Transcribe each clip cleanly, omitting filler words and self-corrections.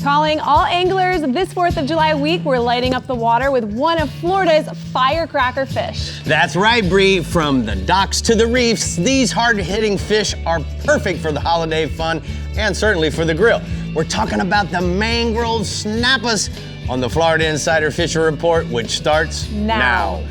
Calling all anglers this 4th of July week, we're lighting up the water with one of Florida's firecracker fish. That's right, Bree. From the docks to the reefs, these hard-hitting fish are perfect for the holiday fun and certainly for the grill. We're talking about the Mangrove Snappers on the Florida Insider Fishing Report, which starts now.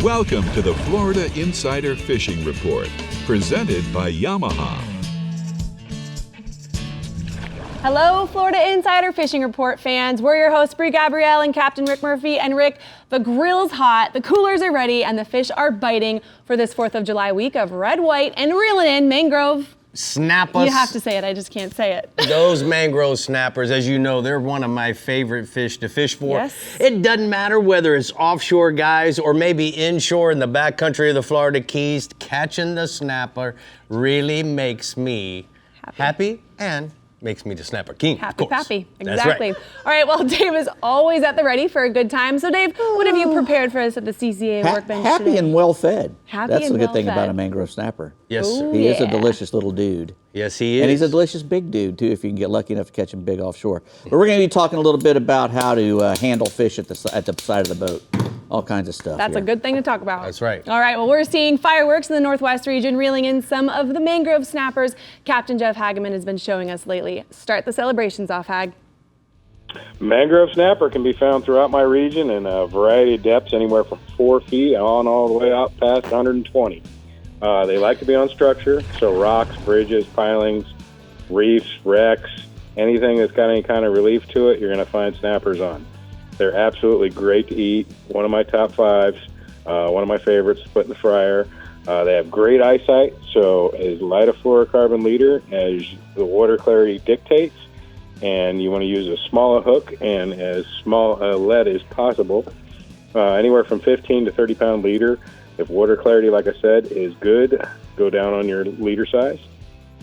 Welcome to the Florida Insider Fishing Report, presented by Yamaha. Hello, Florida Insider Fishing Report fans. We're your hosts, Bree Gabrielle and Captain Rick Murphy. And Rick, the grill's hot, the coolers are ready, and the fish are biting for this 4th of July week of red, white, and reeling in Mangrove Snappers. You have to say it, I just can't say it. Those mangrove snappers, as you know, they're one of my favorite fish to fish for. Yes. It doesn't matter whether it's offshore guys or maybe inshore in the backcountry of the Florida Keys, catching the snapper really makes me happy and makes me the snapper king. Happy pappy, That's exactly. right. All right, well, Dave is always at the ready for a good time. So, Dave, what have you prepared for us at the CCA workbench Happy today? and well fed. Happy That's and the good thing well-fed. about a mangrove snapper. Yes, sir. He is a yeah. delicious little dude. Yes, he is. And he's a delicious big dude, too, if you can get lucky enough to catch him big offshore. But we're going to be talking a little bit about how to handle fish at the side of the boat. All kinds of stuff. That's here. a good thing to talk about. That's right. All right, well, we're seeing fireworks in the Northwest region, reeling in some of the mangrove snappers Captain Jeff Hageman has been showing us lately. Start the celebrations off, Hag. Mangrove snapper can be found throughout my region in a variety of depths, anywhere from 4 feet on all the way out past 120. They like to be on structure, so rocks, bridges, pilings, reefs, wrecks, anything that's got any kind of relief to it, you're going to find snappers on. They're absolutely great to eat. One of my top fives, one of my favorites to put in the fryer. They have great eyesight, so as light a fluorocarbon leader as the water clarity dictates, and you want to use as small a hook and as small a lead as possible. Anywhere from 15 to 30 pound leader. If water clarity, like I said, is good, go down on your leader size.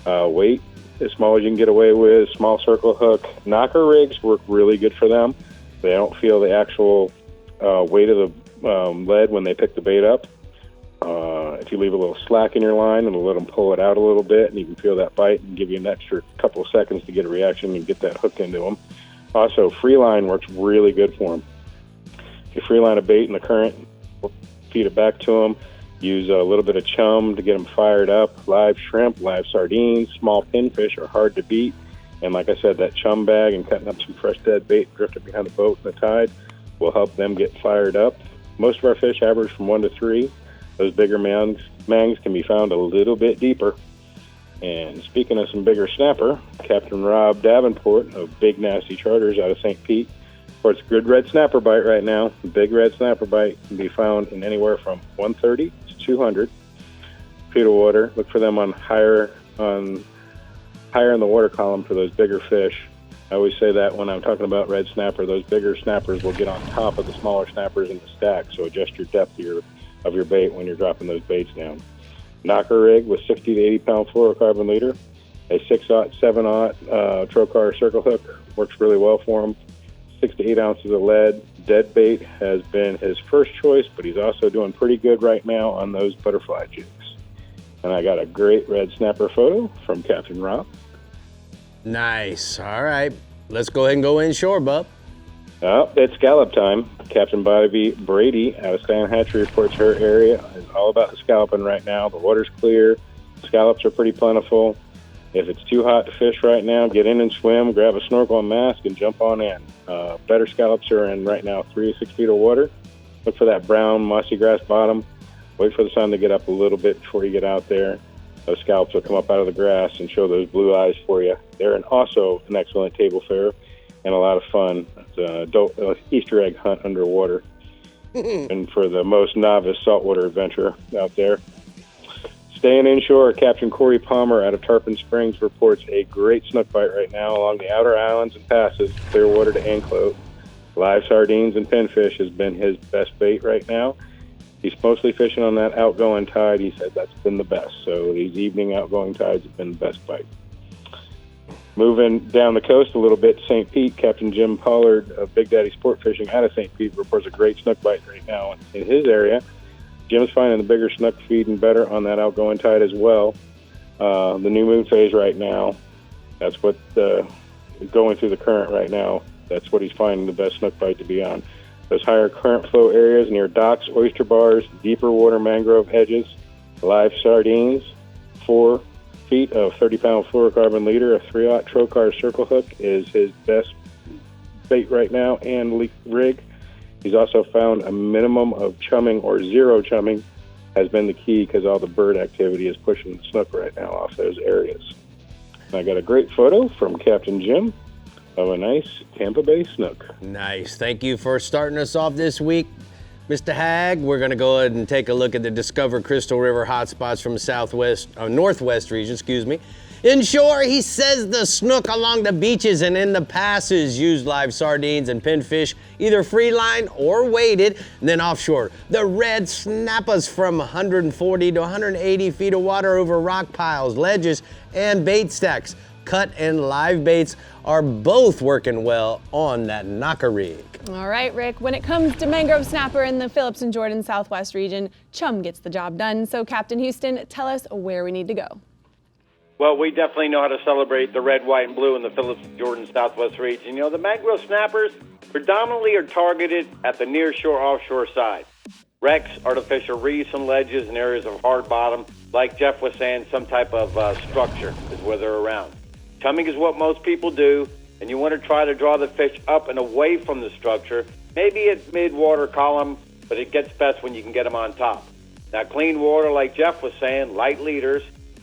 Weight, as small as you can get away with, small circle hook. Knocker rigs work really good for them. They don't feel the actual weight of the lead when they pick the bait up. If you leave a little slack in your line, it'll let them pull it out a little bit, and you can feel that bite and give you an extra couple of seconds to get a reaction and get that hook into them. Also, free line works really good for them. If you free line a bait in the current, feed it back to them. Use a little bit of chum to get them fired up. Live shrimp, live sardines, small pinfish are hard to beat. And like I said, that chum bag and cutting up some fresh dead bait drifted behind the boat in the tide will help them get fired up. Most of our fish average from 1 to 3. Those bigger mangs can be found a little bit deeper. And speaking of some bigger snapper, Captain Rob Davenport of Big Nasty Charters out of St. Pete reports a good red snapper bite right now. The big red snapper bite can be found in anywhere from 130 to 200 feet of water. Look for them on higher in the water column for those bigger fish. I always say that when I'm talking about red snapper, those bigger snappers will get on top of the smaller snappers in the stack, so adjust your depth of your bait when you're dropping those baits down. Knocker rig with 60 to 80 pound fluorocarbon leader. A 6/0, 7/0 trocar circle hook works really well for him. 6 to 8 ounces of lead. Dead bait has been his first choice, but he's also doing pretty good right now on those butterfly jigs. And I got a great red snapper photo from Captain Rob. Nice. All right. Let's go ahead and go inshore, bub. It's scallop time. Captain Bobby Brady out of Stan Hatchery reports her area is all about the scalloping right now. The water's clear. Scallops are pretty plentiful. If it's too hot to fish right now, get in and swim, grab a snorkel and mask, and jump on in. Better scallops are in right now 3 to 6 feet of water. Look for that brown, mossy grass bottom. Wait for the sun to get up a little bit before you get out there. Those scallops will come up out of the grass and show those blue eyes for you. They're also an excellent table fare and a lot of fun. It's an Easter egg hunt underwater. And for the most novice saltwater adventure out there. Staying inshore, Captain Corey Palmer out of Tarpon Springs reports a great snook bite right now along the outer islands and passes, Clearwater to Anclote. Live sardines and pinfish has been his best bait right now. He's mostly fishing on that outgoing tide. He said that's been the best. So these evening outgoing tides have been the best bite. Moving down the coast a little bit, St. Pete, Captain Jim Pollard of Big Daddy Sport Fishing out of St. Pete reports a great snook bite right now in his area. Jim's finding the bigger snook feeding better on that outgoing tide as well. The new moon phase right now, that's what going through the current right now, that's what he's finding the best snook bite to be on. Those higher current flow areas near docks, oyster bars, deeper water mangrove edges, live sardines, 4 feet of 30-pound fluorocarbon leader, a 3/0 trocar circle hook is his best bait right now, and rig. He's also found a minimum of chumming or zero chumming has been the key because all the bird activity is pushing the snook right now off those areas. I got a great photo from Captain Jim of a nice Tampa Bay snook. Nice. Thank you for starting us off this week, Mr. Hag. We're going to go ahead and take a look at the Discover Crystal River hotspots from northwest region, excuse me. Inshore, he says the snook along the beaches and in the passes use live sardines and pinfish, either free line or weighted. And then offshore, the red snappers from 140 to 180 feet of water over rock piles, ledges, and bait stacks. Cut and live baits are both working well on that knocker rig. All right, Rick, when it comes to mangrove snapper in the Phillips and Jordan Southwest region, chum gets the job done. So Captain Houston, tell us where we need to go. Well, we definitely know how to celebrate the red, white, and blue in the Phillips and Jordan Southwest region. You know, the mangrove snappers predominantly are targeted at the nearshore, offshore side. Wrecks, artificial reefs and ledges and areas of hard bottom, like Jeff was saying, some type of structure is where they're around. Chumming is what most people do, and you want to try to draw the fish up and away from the structure, maybe at mid-water column, but it gets best when you can get them on top. Now, clean water, like Jeff was saying, light leaders.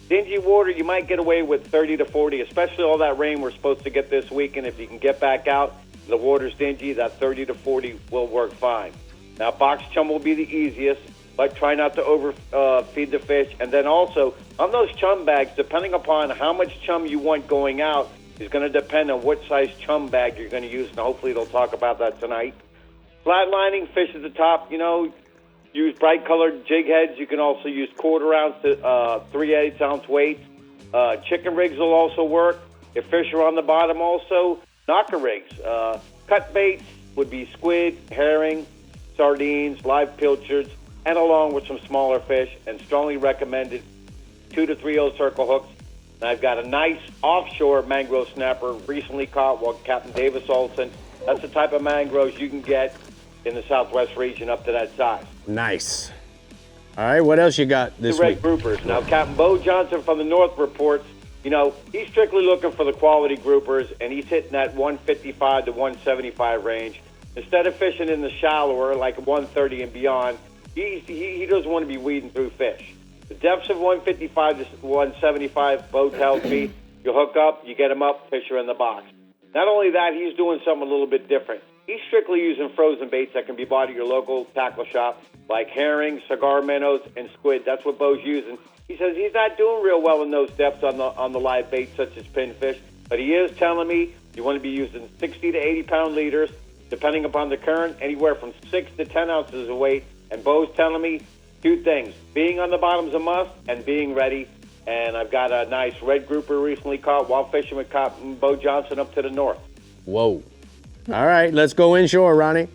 Dingy water, you might get away with 30 to 40, especially all that rain we're supposed to get this weekend. If you can get back out, the water's dingy, that 30 to 40 will work fine. Now, box chum will be the easiest, but try not to overfeed the fish. And then also, on those chum bags, depending upon how much chum you want going out, is going to depend on what size chum bag you're going to use, and hopefully they'll talk about that tonight. Flatlining, fish at the top, you know, use bright-colored jig heads. You can also use quarter-ounce to 3/8-ounce weights. Chicken rigs will also work. If fish are on the bottom, also knocker rigs. Cut baits would be squid, herring, sardines, live pilchards, and along with some smaller fish, and strongly recommended 2 to 3/0 circle hooks. And I've got a nice offshore mangrove snapper recently caught while Captain Davis Olson. That's the type of mangroves you can get in the southwest region up to that size. Nice. All right, what else you got this the red week? groupers. Now, Captain Bo Johnson from the North reports, you know, he's strictly looking for the quality groupers, and he's hitting that 155 to 175 range. Instead of fishing in the shallower, like 130 and beyond, he doesn't want to be weeding through fish. The depths of 155 to 175, Bo tells me, you hook up, you get them up, fish are in the box. Not only that, he's doing something a little bit different. He's strictly using frozen baits that can be bought at your local tackle shop, like herring, cigar minnows, and squid. That's what Bo's using. He says he's not doing real well in those depths on the live baits such as pinfish, but he is telling me you want to be using 60 to 80-pound leaders, depending upon the current, anywhere from 6 to 10 ounces of weight. And Bo's telling me 2 things: being on the bottom's a must, and being ready. And I've got a nice red grouper recently caught while fishing with Captain Bo Johnson up to the north. Whoa. All right, let's go inshore, Ronnie.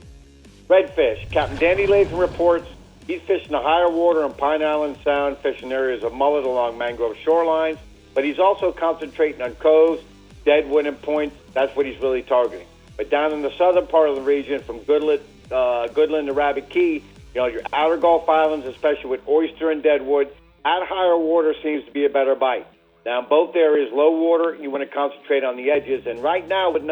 Redfish. Captain Danny Latham reports he's fishing the higher water in Pine Island Sound, fishing areas of mullet along mangrove shorelines, but he's also concentrating on coves, deadwood, and points. That's what he's really targeting. But down in the southern part of the region, from Goodland to Rabbit Key, you know, your outer Gulf Islands, especially with oyster and deadwood, at higher water seems to be a better bite. Now, in both areas, low water, you want to concentrate on the edges. And right now, with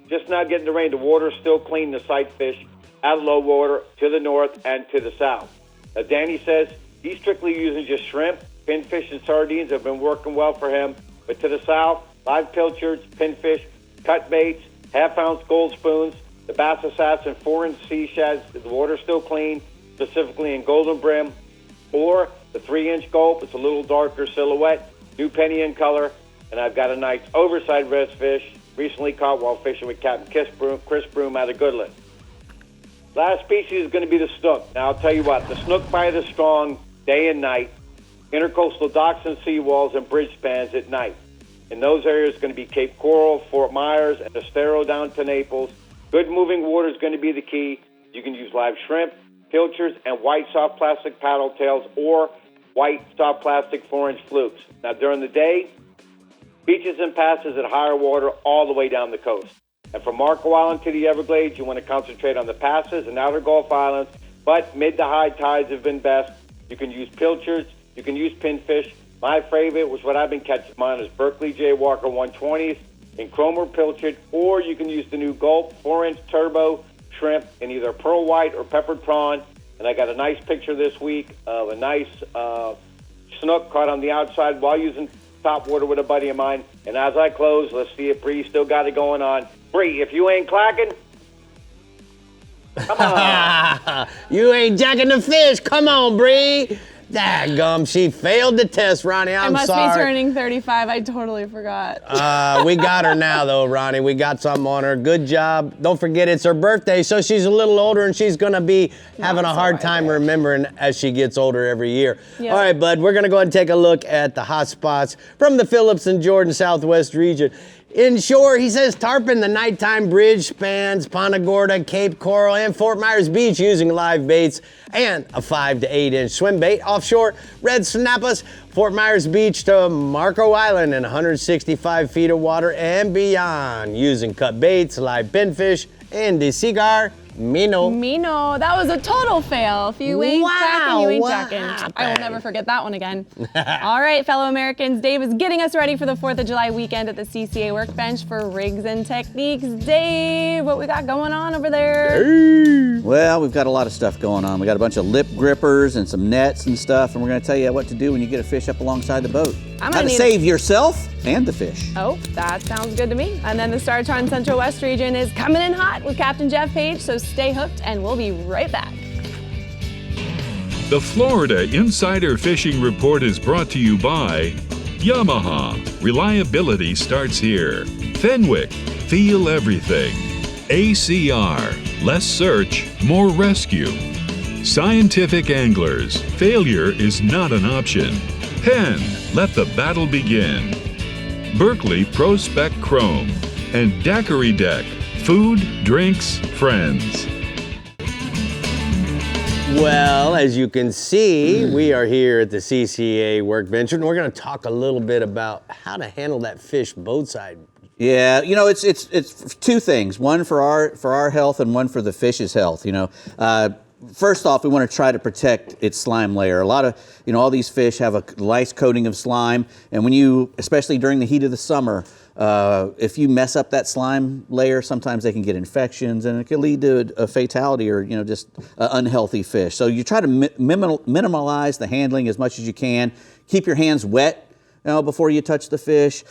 just now getting the rain, the water's still clean to sight fish at low water to the north and to the south. Now, Danny says he's strictly using just shrimp, pinfish, and sardines have been working well for him. But to the south, live pilchards, pinfish, cut baits, half-ounce gold spoons, the bass assassin 4-inch sea shads, the water's still clean, specifically in golden brim, or the 3-inch gulp. It's a little darker silhouette, new penny in color, and I've got a nice oversized redfish recently caught while fishing with Captain Chris Broom out of Goodland. Last species is going to be the snook. Now, I'll tell you what, the snook bite is strong day and night, intercoastal docks and seawalls and bridge spans at night. In those areas, it's going to be Cape Coral, Fort Myers, and Estero down to Naples. Good moving water is going to be the key. You can use live shrimp, pilchards, and white soft plastic paddle tails or white soft plastic 4-inch flukes. Now, during the day, beaches and passes at higher water all the way down the coast. And from Marco Island to the Everglades, you want to concentrate on the passes and outer Gulf Islands, but mid to high tides have been best. You can use pilchards, you can use pinfish. My favorite, which what I've been catching mine, is Berkeley J. Walker 120s in chrome or pilchard, or you can use the new Gulp 4-inch turbo shrimp in either pearl white or peppered prawn. And I got a nice picture this week of a nice snook caught on the outside while using top water with a buddy of mine. And as I close, let's see if Bree still got it going on. Bree, if you ain't clacking, come on. You ain't jacking the fish. Come on, Bree. Daggum, she failed the test, Ronnie. I'm I must sorry. be turning 35. I totally forgot. We got her now, though, Ronnie. We got something on her. Good job. Don't forget, it's her birthday, so she's a little older, and she's going to be having a hard time remembering as she gets older every year. Yep. All right, bud, we're going to go ahead and take a look at the hot spots from the Phillips and Jordan Southwest region. Inshore, he says tarpon, the nighttime bridge spans Punta Gorda, Cape Coral, and Fort Myers Beach using live baits and a 5 to 8 inch swim bait. Offshore, red snappers, Fort Myers Beach to Marco Island in 165 feet of water and beyond using cut baits, live pinfish, and the cigar Mino. Mino, that was a total fail. If you ain't jacking, you ain't jacking. happened? I will never forget that one again. All right, fellow Americans, Dave is getting us ready for the 4th of July weekend at the CCA workbench for rigs and techniques. Dave, what we got going on over there? Well, we've got a lot of stuff going on. We got a bunch of lip grippers and some nets and stuff, and we're going to tell you what to do when you get a fish up alongside the boat. How to save yourself and the fish. Oh, that sounds good to me. And then the Star-Tron Central West region is coming in hot with Captain Jeff Page, so stay hooked and we'll be right back. The Florida Insider Fishing Report is brought to you by Yamaha. Reliability starts here. Fenwick. Feel everything. ACR. Less search, more rescue. Scientific Anglers. Failure is not an option. Penn. Let the battle begin. Berkeley Pro Spec Chrome. And Daiquiri Deck. Food, drinks, friends. Well, as you can see, we are here at the CCA workbench, and we're going to talk a little bit about how to handle that fish boat side. Yeah, you know, it's two things. One for our health and one for the fish's health, you know. First off, we want to try to protect its slime layer. A lot of, you know, all these fish have a nice coating of slime, and when you, especially during the heat of the summer, if you mess up that slime layer, sometimes they can get infections, and it can lead to a fatality or, you know, just unhealthy fish. So you try to minimize the handling as much as you can. Keep your hands wet, you know, before you touch the fish.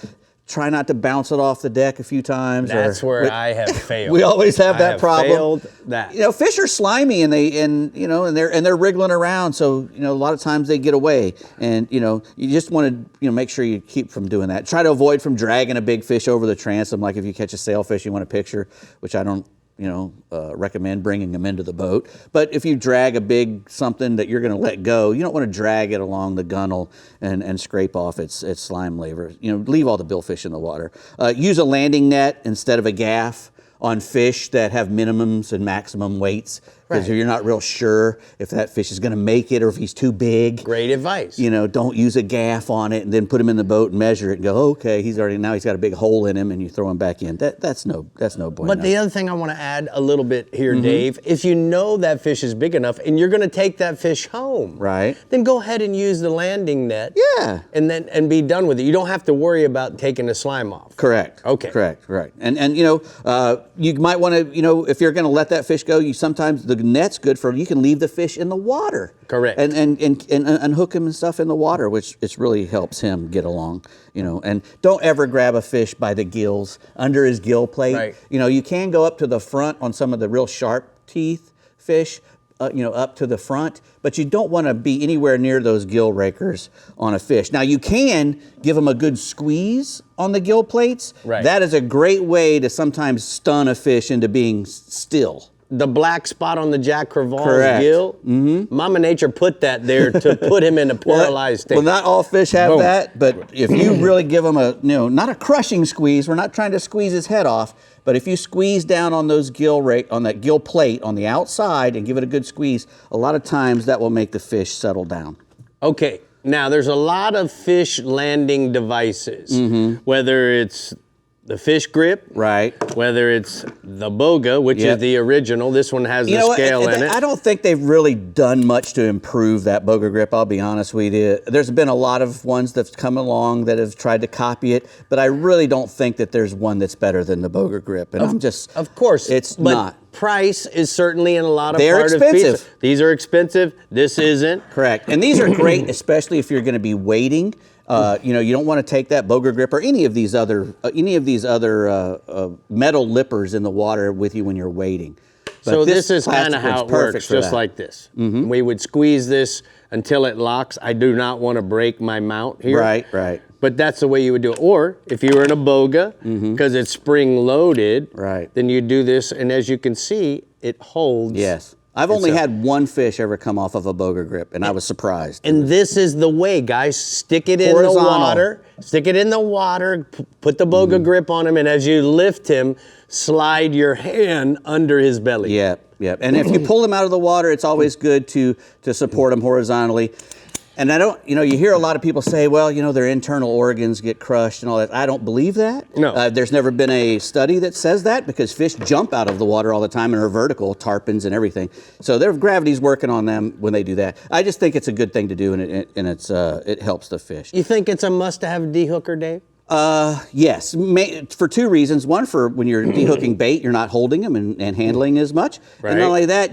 Try not to bounce it off the deck a few times. That's where I have failed. We always have that problem. Failed that. You know, fish are slimy and they're wriggling around. So, you know, a lot of times they get away, and, you know, you just want to, you know, make sure you keep from doing that. Try to avoid from dragging a big fish over the transom. Like if you catch a sailfish, you want a picture, which I don't, you know, recommend bringing them into the boat. But if you drag a big something that you're going to let go, you don't want to drag it along the gunnel and scrape off its slime layer. You know, leave all the billfish in the water. Use a landing net instead of a gaff on fish that have minimums and maximum weights, because you're not real sure if that fish is going to make it or if he's too big. Great advice. You know, don't use a gaff on it and then put him in the boat and measure it and go, okay, he's got a big hole in him, and you throw him back in. That's no bueno. But the other thing I want to add a little bit here, Dave, if you know that fish is big enough and you're going to take that fish home, right, then go ahead and use the landing net. Yeah. And be done with it. You don't have to worry about taking the slime off. Correct. Okay. Correct. And you know, you might want to, you know, if you're going to let that fish go, sometimes the net's good for, you can leave the fish in the water. Correct. And hook him and stuff in the water, which it really helps him get along, you know. And don't ever grab a fish by the gills, under his gill plate. Right. You know, you can go up to the front on some of the real sharp teeth fish, you know, up to the front, but you don't want to be anywhere near those gill rakers on a fish. Now, you can give them a good squeeze on the gill plates. Right. That is a great way to sometimes stun a fish into being still. the black spot on the Jack Crevalle's Correct. gill? Mm-hmm. Mama Nature put that there to put him in a paralyzed state. Well, not all fish have Boom. that, but if you really give them a, not a crushing squeeze, we're not trying to squeeze his head off, but if you squeeze down on those on that gill plate on the outside and give it a good squeeze, a lot of times that will make the fish settle down. Okay, now there's a lot of fish landing devices, whether it's the fish grip, right? Whether it's the boga, which is the original. This one has the scale in it. I don't think they've really done much to improve that boga grip, I'll be honest with you. There's been a lot of ones that's come along that have tried to copy it, but I really don't think that there's one that's better than the boga grip. And Of course. It's not. Price is certainly in a lot of They're part expensive. of pizza. These are expensive. This isn't. Correct. And these are great, especially if you're going to be wading. You don't want to take that boga grip or any of these other metal lippers in the water with you when you're wading. But so this is kind plastic of how grip's it works, perfect for just that. like this. We would squeeze this until it locks. I do not want to break my mount here. Right. But that's the way you would do it. Or if you were in a boga, because it's spring loaded, then you do this, and as you can see, it holds. Yes. I've only had one fish ever come off of a boga grip, and I was surprised. And this is the way, guys. Stick it in the water. Stick it in the water. Put the boga grip on him, and as you lift him, slide your hand under his belly. Yep. And if you pull him out of the water, it's always good to support him horizontally. And I don't, you hear a lot of people say, well, their internal organs get crushed and all that. I don't believe that. No. There's never been a study that says that because fish jump out of the water all the time and are vertical, tarpons and everything. So their gravity's working on them when they do that. I just think it's a good thing to do, and it helps the fish. You think it's a must-have dehooker, Dave? Yes, for two reasons. One, for when you're dehooking bait, you're not holding them and handling as much. Right. And not only that,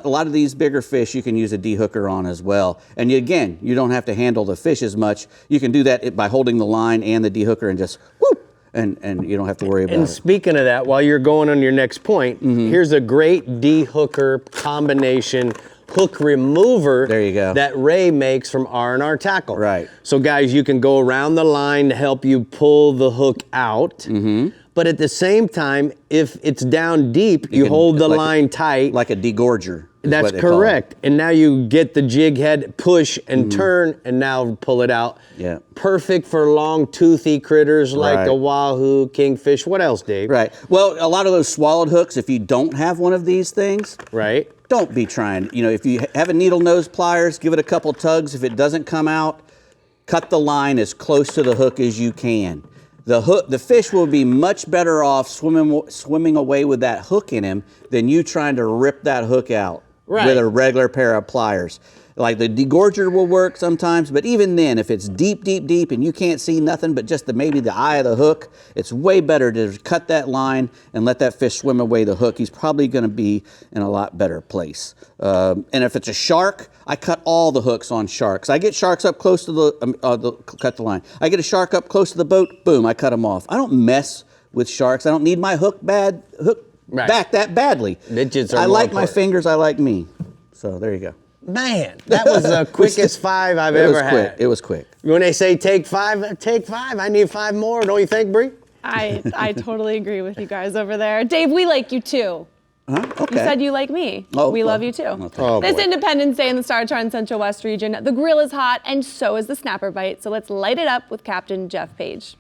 a lot of these bigger fish you can use a dehooker on as well. And you don't have to handle the fish as much. You can do that by holding the line and the dehooker and just whoop, and you don't have to worry about it. And speaking of that, while you're going on your next point, here's a great dehooker combination hook remover that Ray makes from R&R Tackle. Right. So guys, you can go around the line to help you pull the hook out. But at the same time, if it's down deep, you hold the line tight. Like a degorger. That's correct. And now you get the jig head, push and turn, and now pull it out. Yeah. Perfect for long, toothy critters like the wahoo, kingfish. What else, Dave? Right. Well, a lot of those swallowed hooks, if you don't have one of these things, don't be trying. If you have a needle nose pliers, give it a couple tugs. If it doesn't come out, cut the line as close to the hook as you can. The fish will be much better off swimming away with that hook in him than you trying to rip that hook out with a regular pair of pliers. Like the degorger will work sometimes, but even then, if it's deep, deep, deep and you can't see nothing but just maybe the eye of the hook, it's way better to cut that line and let that fish swim away the hook. He's probably going to be in a lot better place. And if it's a shark, I cut all the hooks on sharks. I get sharks up close to cut the line. I get a shark up close to the boat, boom, I cut them off. I don't mess with sharks. I don't need my hook back that badly. I like my fingers, I like me. So there you go. Man, that was the quickest 5 I've ever had. It was quick. When they say take 5, take 5. I need 5 more, don't you think, Bree? I totally agree with you guys over there. Dave, we like you too. Huh? Okay. You said you like me. We love you too. This Independence Day in the Star-Trek Central West region, the grill is hot and so is the snapper bite. So let's light it up with Captain Jeff Page.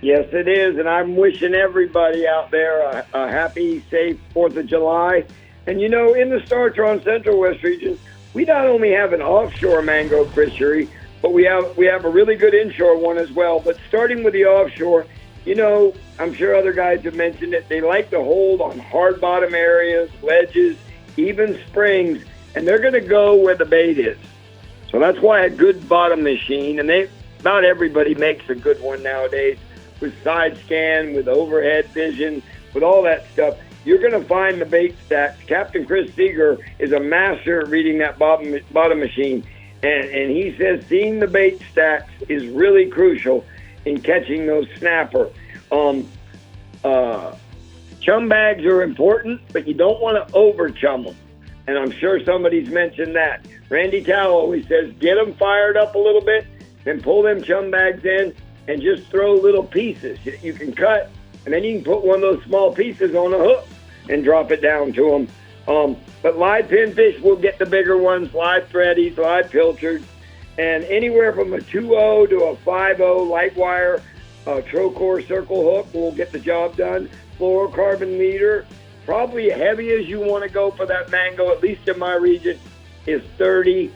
Yes, it is, and I'm wishing everybody out there a happy, safe 4th of July. And in the Star-Trek Central West region, we not only have an offshore mangrove fishery, but we have a really good inshore one as well. But starting with the offshore, I'm sure other guys have mentioned it. They like to hold on hard bottom areas, ledges, even springs, and they're going to go where the bait is. So that's why a good bottom machine, and not everybody makes a good one nowadays, with side scan, with overhead vision, with all that stuff. You're going to find the bait stacks. Captain Chris Seeger is a master at reading that bottom machine, and he says seeing the bait stacks is really crucial in catching those snapper. Chum bags are important, but you don't want to over chum them, and I'm sure somebody's mentioned that. Randy Towell always says get them fired up a little bit, then pull them chum bags in and just throw little pieces you can cut, and then you can put one of those small pieces on a hook. and drop it down to them. But live pinfish will get the bigger ones, live threadies, live pilchards, and anywhere from a 2.0 to a 5.0 light wire trocore circle hook will get the job done. Fluorocarbon leader, probably heavy as you want to go for that mango, at least in my region, is 30,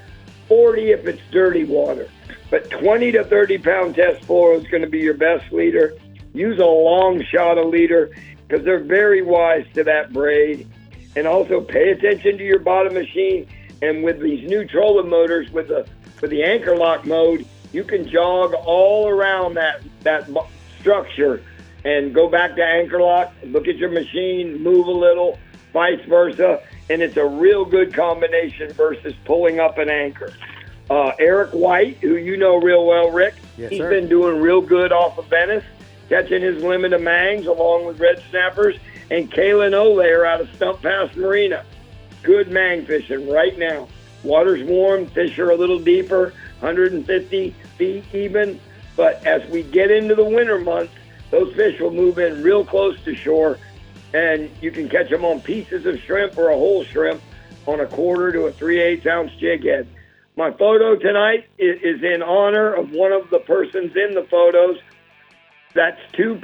40 if it's dirty water. But 20 to 30 pound test fluoro is going to be your best leader. Use a long shot of leader because they're very wise to that braid. And also pay attention to your bottom machine. And with these new trolling motors, with the anchor lock mode, you can jog all around that structure and go back to anchor lock, look at your machine, move a little, vice versa. And it's a real good combination versus pulling up an anchor. Eric White, who you know real well, Rick, he's been doing real good off of Venice, catching his limit of mangs along with red snappers. And Kalen Olayer out of Stump Pass Marina. Good mang fishing right now. Water's warm, fish are a little deeper, 150 feet even. But as we get into the winter months, those fish will move in real close to shore, and you can catch them on pieces of shrimp or a whole shrimp on a 1/4 to a 3/8 ounce jig head. My photo tonight is in honor of one of the persons in the photos. That's two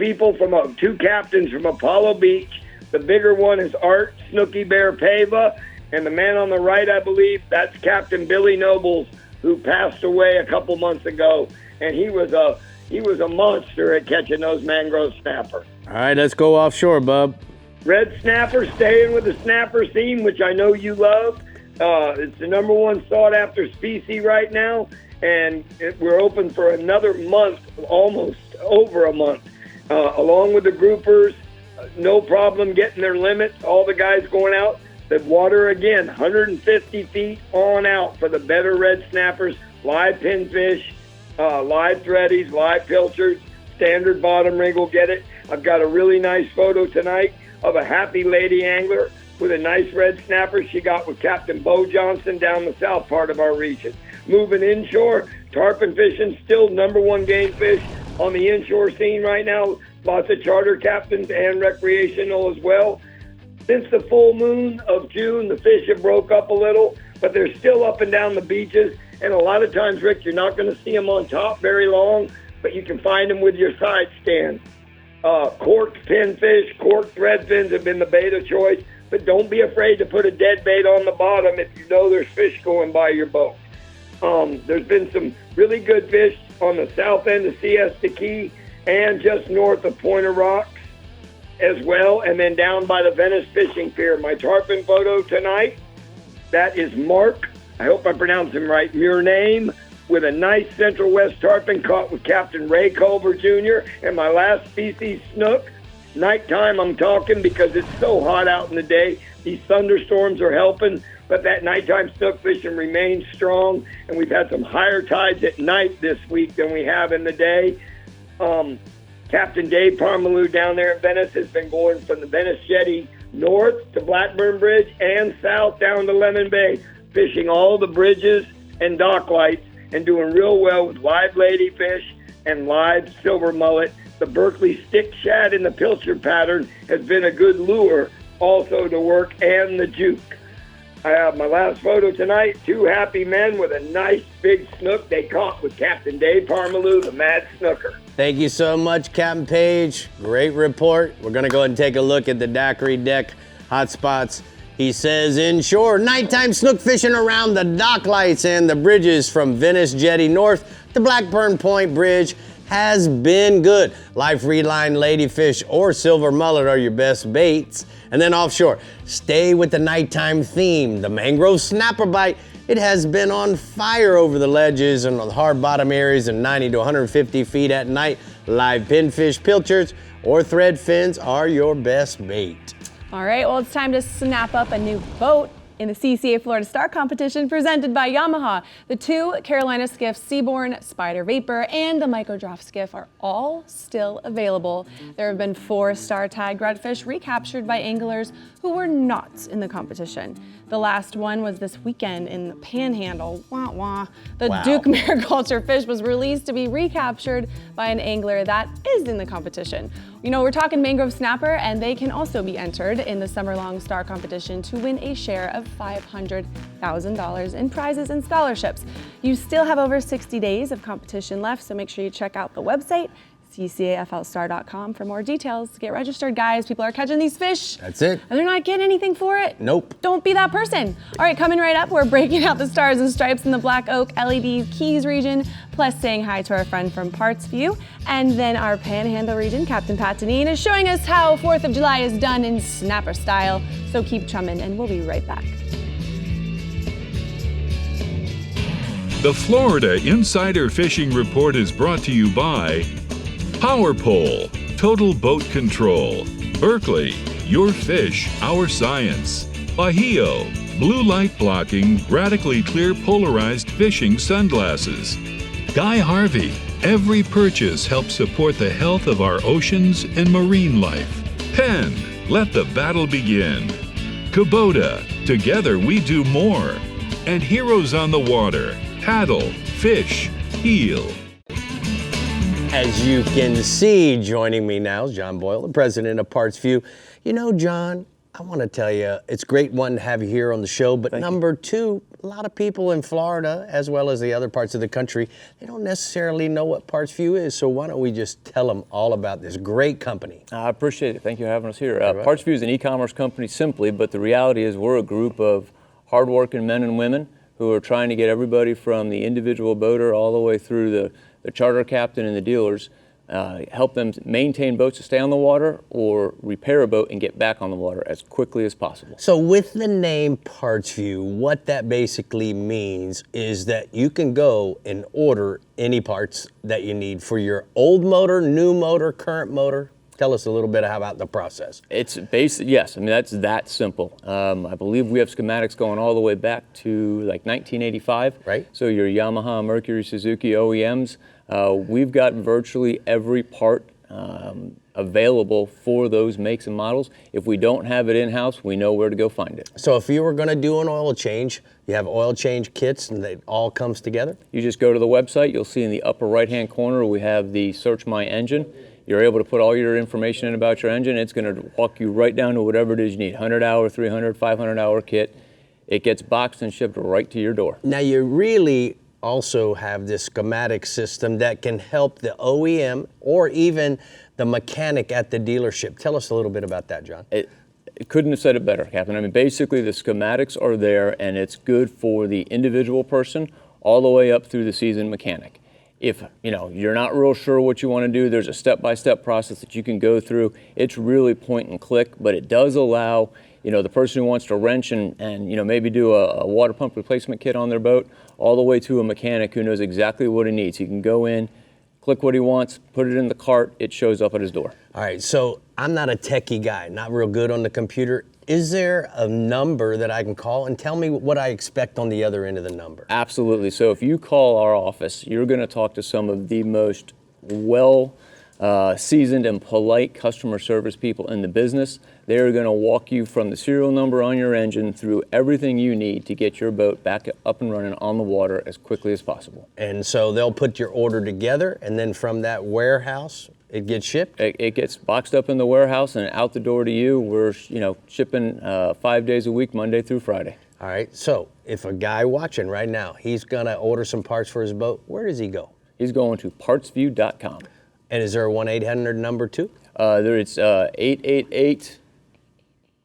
captains from Apollo Beach. The bigger one is Art Snooky Bear Pava, and the man on the right, I believe, that's Captain Billy Nobles, who passed away a couple months ago, and he was a monster at catching those mangrove snapper. All right, let's go offshore, bub. Red snapper, staying with the snapper theme, which I know you love. It's the #1 sought-after species right now, and we're open for another month, almost over a month, along with the groupers. No problem getting their limits. All the guys going out. The water, again, 150 feet on out for the better red snappers, live pinfish, live threadies, live pilchards, standard bottom rig will get it. I've got a really nice photo tonight of a happy lady angler with a nice red snapper she got with Captain Bo Johnson down the south part of our region. Moving inshore, tarpon fishing, still #1 game fish on the inshore scene right now. Lots of charter captains and recreational as well. Since the full moon of June, the fish have broke up a little, but they're still up and down the beaches. And a lot of times, Rick, you're not going to see them on top very long, but you can find them with your side stand. Corked pinfish, corked threadfins have been the bait of choice, but don't be afraid to put a dead bait on the bottom if you know there's fish going by your boat. There's been some really good fish on the south end of Siesta Key and just north of Pointer Rocks as well, and then down by the Venice Fishing Pier. My tarpon photo tonight, that is Mark, I hope I pronounced him right, Murname, with a nice Central West tarpon caught with Captain Ray Culver Jr. And my last species, Snook. Nighttime I'm talking because it's so hot out in the day. These thunderstorms are helping, but that nighttime snook fishing remains strong, and we've had some higher tides at night this week than we have in the day. Captain Dave Parmalu down there in Venice has been going from the Venice Jetty north to Blackburn Bridge and south down to Lemon Bay, fishing all the bridges and dock lights and doing real well with live ladyfish and live silver mullet. The Berkeley stick shad in the pilchard pattern has been a good lure also to work, and the juke. I have my last photo tonight, two happy men with a nice big snook they caught with Captain Dave Parmalu, the Mad Snooker. Thank you so much, Captain Page. Great report. We're going to go ahead and take a look at the daiquiri deck hotspots. He says inshore, nighttime snook fishing around the dock lights and the bridges from Venice Jetty north to Blackburn Point Bridge has been good. Live reline ladyfish or silver mullet are your best baits. And then offshore, stay with the nighttime theme. The mangrove snapper bite, it has been on fire over the ledges and on the hard bottom areas and 90 to 150 feet at night. Live pinfish, pilchards, or thread fins are your best bait. All right, well, it's time to snap up a new boat in the CCA Florida Star Competition presented by Yamaha. The two Carolina skiffs, Seabourn, Spider Vapor, and the Micro Draft skiff are all still available. There have been 4 star tag redfish recaptured by anglers who who were not in the competition. The last one was this weekend in the Panhandle. Wah, wah. The Wow. Duke mariculture fish was released to be recaptured by an angler that is in the competition. You know, we're talking Mangrove Snapper, and they can also be entered in the summer-long star competition to win a share of $500,000 in prizes and scholarships. You still have over 60 days of competition left, so make sure you check out the website, ccaflstar.com, for more details. Get registered, guys. People are catching these fish. That's it. And they're not getting anything for it. Nope. Don't be that person. All right, coming right up, we're breaking out the stars and stripes in the Black Oak LED Keys region, plus saying hi to our friend from PartsVu. And then our Panhandle region, Captain Pat Deneen, is showing us how 4th of July is done in snapper style. So keep chumming, and we'll be right back. The Florida Insider Fishing Report is brought to you by Power Pole, Total Boat Control, Berkeley, Your Fish, Our Science, Bahio, Blue Light Blocking, Radically Clear Polarized Fishing Sunglasses, Guy Harvey, every purchase helps support the health of our oceans and marine life. Penn, let the battle begin. Kubota, together we do more. And Heroes on the Water, paddle, fish, heal. As you can see, joining me now is John Boyle, the president of PartsVu. You know, John, I want to tell you, it's great, one, to have you here on the show, but number two, a lot of people in Florida, as well as the other parts of the country, they don't necessarily know what PartsVu is, so why don't we just tell them all about this great company? I appreciate it. Thank you for having us here. PartsVu is an e-commerce company simply, but the reality is we're a group of hardworking men and women who are trying to get everybody from the individual boater all the way through the charter captain and the dealers, help them maintain boats to stay on the water or repair a boat and get back on the water as quickly as possible. So with the name PartsVu, what that basically means is that you can go and order any parts that you need for your old motor, new motor, current motor. Tell us a little bit about the process. It's basic, yes. I mean, that's that simple. I believe we have schematics going all the way back to like 1985. Right. So your Yamaha, Mercury, Suzuki OEMs, we've got virtually every part available for those makes and models. If we don't have it in-house, we know where to go find it. So if you were going to do an oil change, you have oil change kits and it all comes together? You just go to the website. You'll see in the upper right-hand corner we have the Search My Engine. You're able to put all your information in about your engine. It's going to walk you right down to whatever it is you need, 100-hour, 300, 500-hour kit. It gets boxed and shipped right to your door. Now you really also have this schematic system that can help the OEM or even the mechanic at the dealership. Tell us a little bit about that, John. It couldn't have said it better, Captain. I mean, basically the schematics are there and it's good for the individual person all the way up through the seasoned mechanic. If you're not real sure what you want to do, there's a step-by-step process that you can go through. It's really point and click, but it does allow the person who wants to wrench and maybe do a water pump replacement kit on their boat, all the way to a mechanic who knows exactly what he needs. He can go in, click what he wants, put it in the cart, it shows up at his door. All right, so I'm not a techie guy, not real good on the computer. Is there a number that I can call and tell me what I expect on the other end of the number? Absolutely. So if you call our office, you're going to talk to some of the most seasoned and polite customer service people in the business. They're going to walk you from the serial number on your engine through everything you need to get your boat back up and running on the water as quickly as possible. And so they'll put your order together, and then from that warehouse, it gets shipped? It gets boxed up in the warehouse and out the door to you. We're shipping 5 days a week, Monday through Friday. All right, so if a guy watching right now, he's gonna order some parts for his boat, where does he go? He's going to PartsVu.com. And is there a 1-800 number too? It's 888.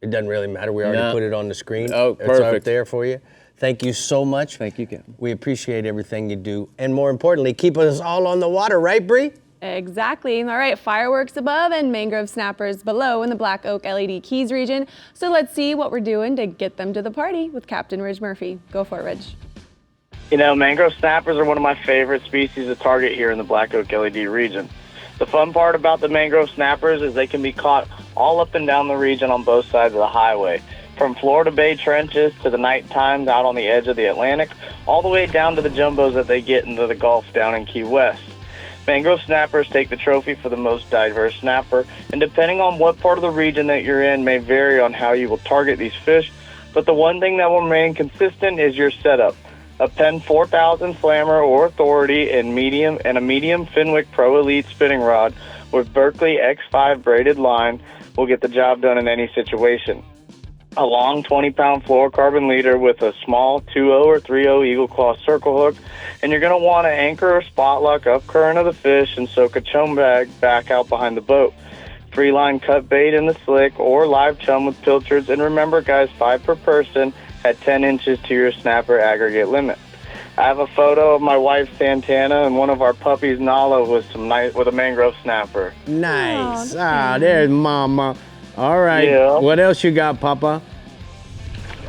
It doesn't really matter, we already put it on the screen. Oh, perfect. It's up there for you. Thank you so much. Thank you, Kevin. We appreciate everything you do. And more importantly, keep us all on the water, right, Bree? Exactly. All right, fireworks above and mangrove snappers below in the Black Oak LED Keys region. So let's see what we're doing to get them to the party with Captain Ridge Murphy. Go for it, Ridge. Mangrove snappers are one of my favorite species to target here in the Black Oak LED region. The fun part about the mangrove snappers is they can be caught all up and down the region on both sides of the highway, from Florida Bay trenches to the night times out on the edge of the Atlantic, all the way down to the jumbos that they get into the Gulf down in Key West. Mangrove snappers take the trophy for the most diverse snapper, and depending on what part of the region that you're in may vary on how you will target these fish, but the one thing that will remain consistent is your setup. A Penn 4000 Slammer or Authority and a medium Fenwick Pro Elite spinning rod with Berkley X5 braided line will get the job done in any situation. A long 20-pound fluorocarbon leader with a small 2.0 or 3.0 Eagle Claw circle hook, and you're going to want to anchor or spot lock up current of the fish and soak a chum bag back out behind the boat. Free line cut bait in the slick or live chum with pilchards, and remember guys, 5 per person at 10 inches to your snapper aggregate limit. I have a photo of my wife Santana and one of our puppies Nala with a mangrove snapper. Nice. There's Mama. All right. Yeah. What else you got, Papa?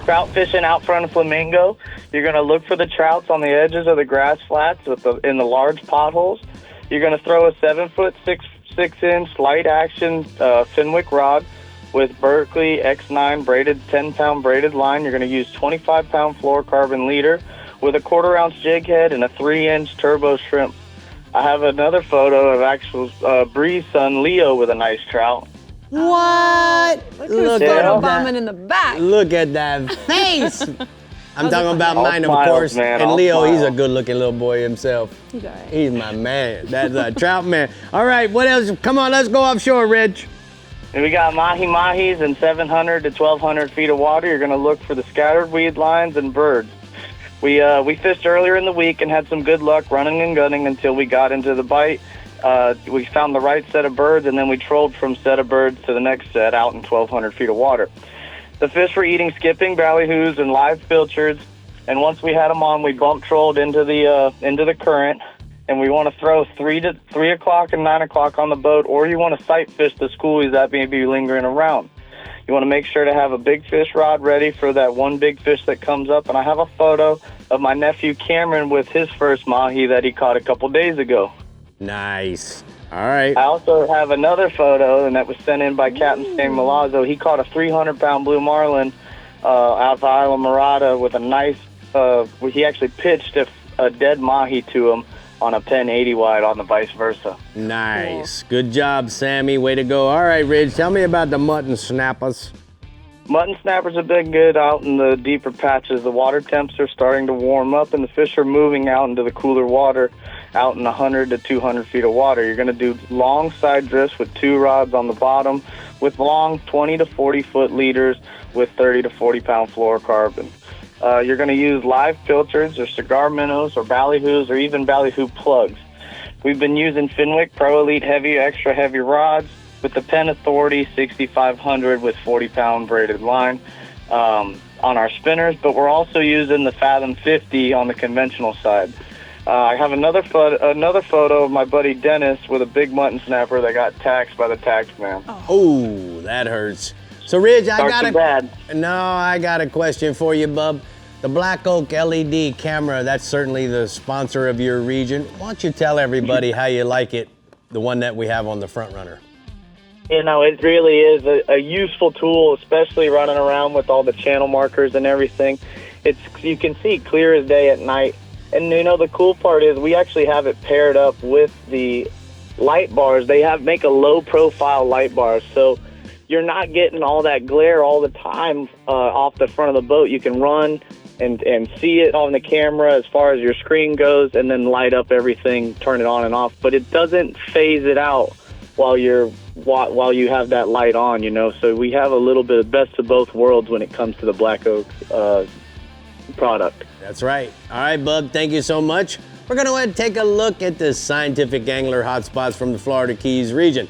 Trout fishing out front of Flamingo. You're going to look for the trouts on the edges of the grass flats in the large potholes. You're going to throw a 7-foot 6-inch light action Fenwick rod with Berkley X9 braided 10-pound braided line. You're going to use 25-pound fluorocarbon leader with a 1/4-ounce jig head and a 3-inch turbo shrimp. I have another photo of actual Bree's son Leo with a nice trout. What? Look who's photo bombing in the back. Look at that face. I'm talking about mine, of smiles, course. man, And all Leo, he's a smiles. good-looking little boy himself. He's all right. He's my man. That's a trout man. All right, what else? Come on, let's go offshore, Rich. And we got mahis in 700 to 1,200 feet of water. You're going to look for the scattered weed lines and birds. We fished earlier in the week and had some good luck running and gunning until we got into the bite. We found the right set of birds, and then we trolled from set of birds to the next set out in 1,200 feet of water. The fish were eating skipping, ballyhoos, and live pilchards, and once we had them on, we bump trolled into the current, and we want to throw 3 o'clock and 9 o'clock on the boat, or you want to sight fish the schoolies that may be lingering around. You want to make sure to have a big fish rod ready for that one big fish that comes up, and I have a photo of my nephew Cameron with his first mahi that he caught a couple days ago. Nice. All right. I also have another photo, and that was sent in by Captain Stan Milazzo. He caught a 300-pound blue marlin out of Isla Morada with a nice, he actually pitched a dead mahi to him on a Penn 80 wide on the vice versa. Nice. Good job, Sammy. Way to go. All right, Ridge, tell me about the mutton snappers. Mutton snappers have been good out in the deeper patches. The water temps are starting to warm up, and the fish are moving out into the cooler water out in 100 to 200 feet of water. You're going to do long side drifts with 2 rods on the bottom with long 20 to 40-foot leaders with 30 to 40-pound fluorocarbon. You're going to use live pilchards or cigar minnows or ballyhoos or even ballyhoo plugs. We've been using Fenwick Pro Elite heavy, extra heavy rods with the Penn Authority 6500 with 40-pound braided line on our spinners, but we're also using the Fathom 50 on the conventional side. I have another photo of my buddy Dennis with a big mutton snapper that got taxed by the tax man. Oh, that hurts. So, Ridge, I got a question for you, bub. The Black Oak LED camera, that's certainly the sponsor of your region. Why don't you tell everybody how you like it, the one that we have on the front runner? You know, it really is a useful tool, especially running around with all the channel markers and everything. You can see clear as day at night. And, you know, the cool part is we actually have it paired up with the light bars. They make a low-profile light bar, so you're not getting all that glare all the time off the front of the boat. You can run and see it on the camera as far as your screen goes and then light up everything, turn it on and off. But it doesn't phase it out while you have that light on, you know. So we have a little bit of best of both worlds when it comes to the Black Oak product. That's right. All right, bub, thank you so much. We're going to go ahead and take a look at the scientific angler hotspots from the Florida Keys region.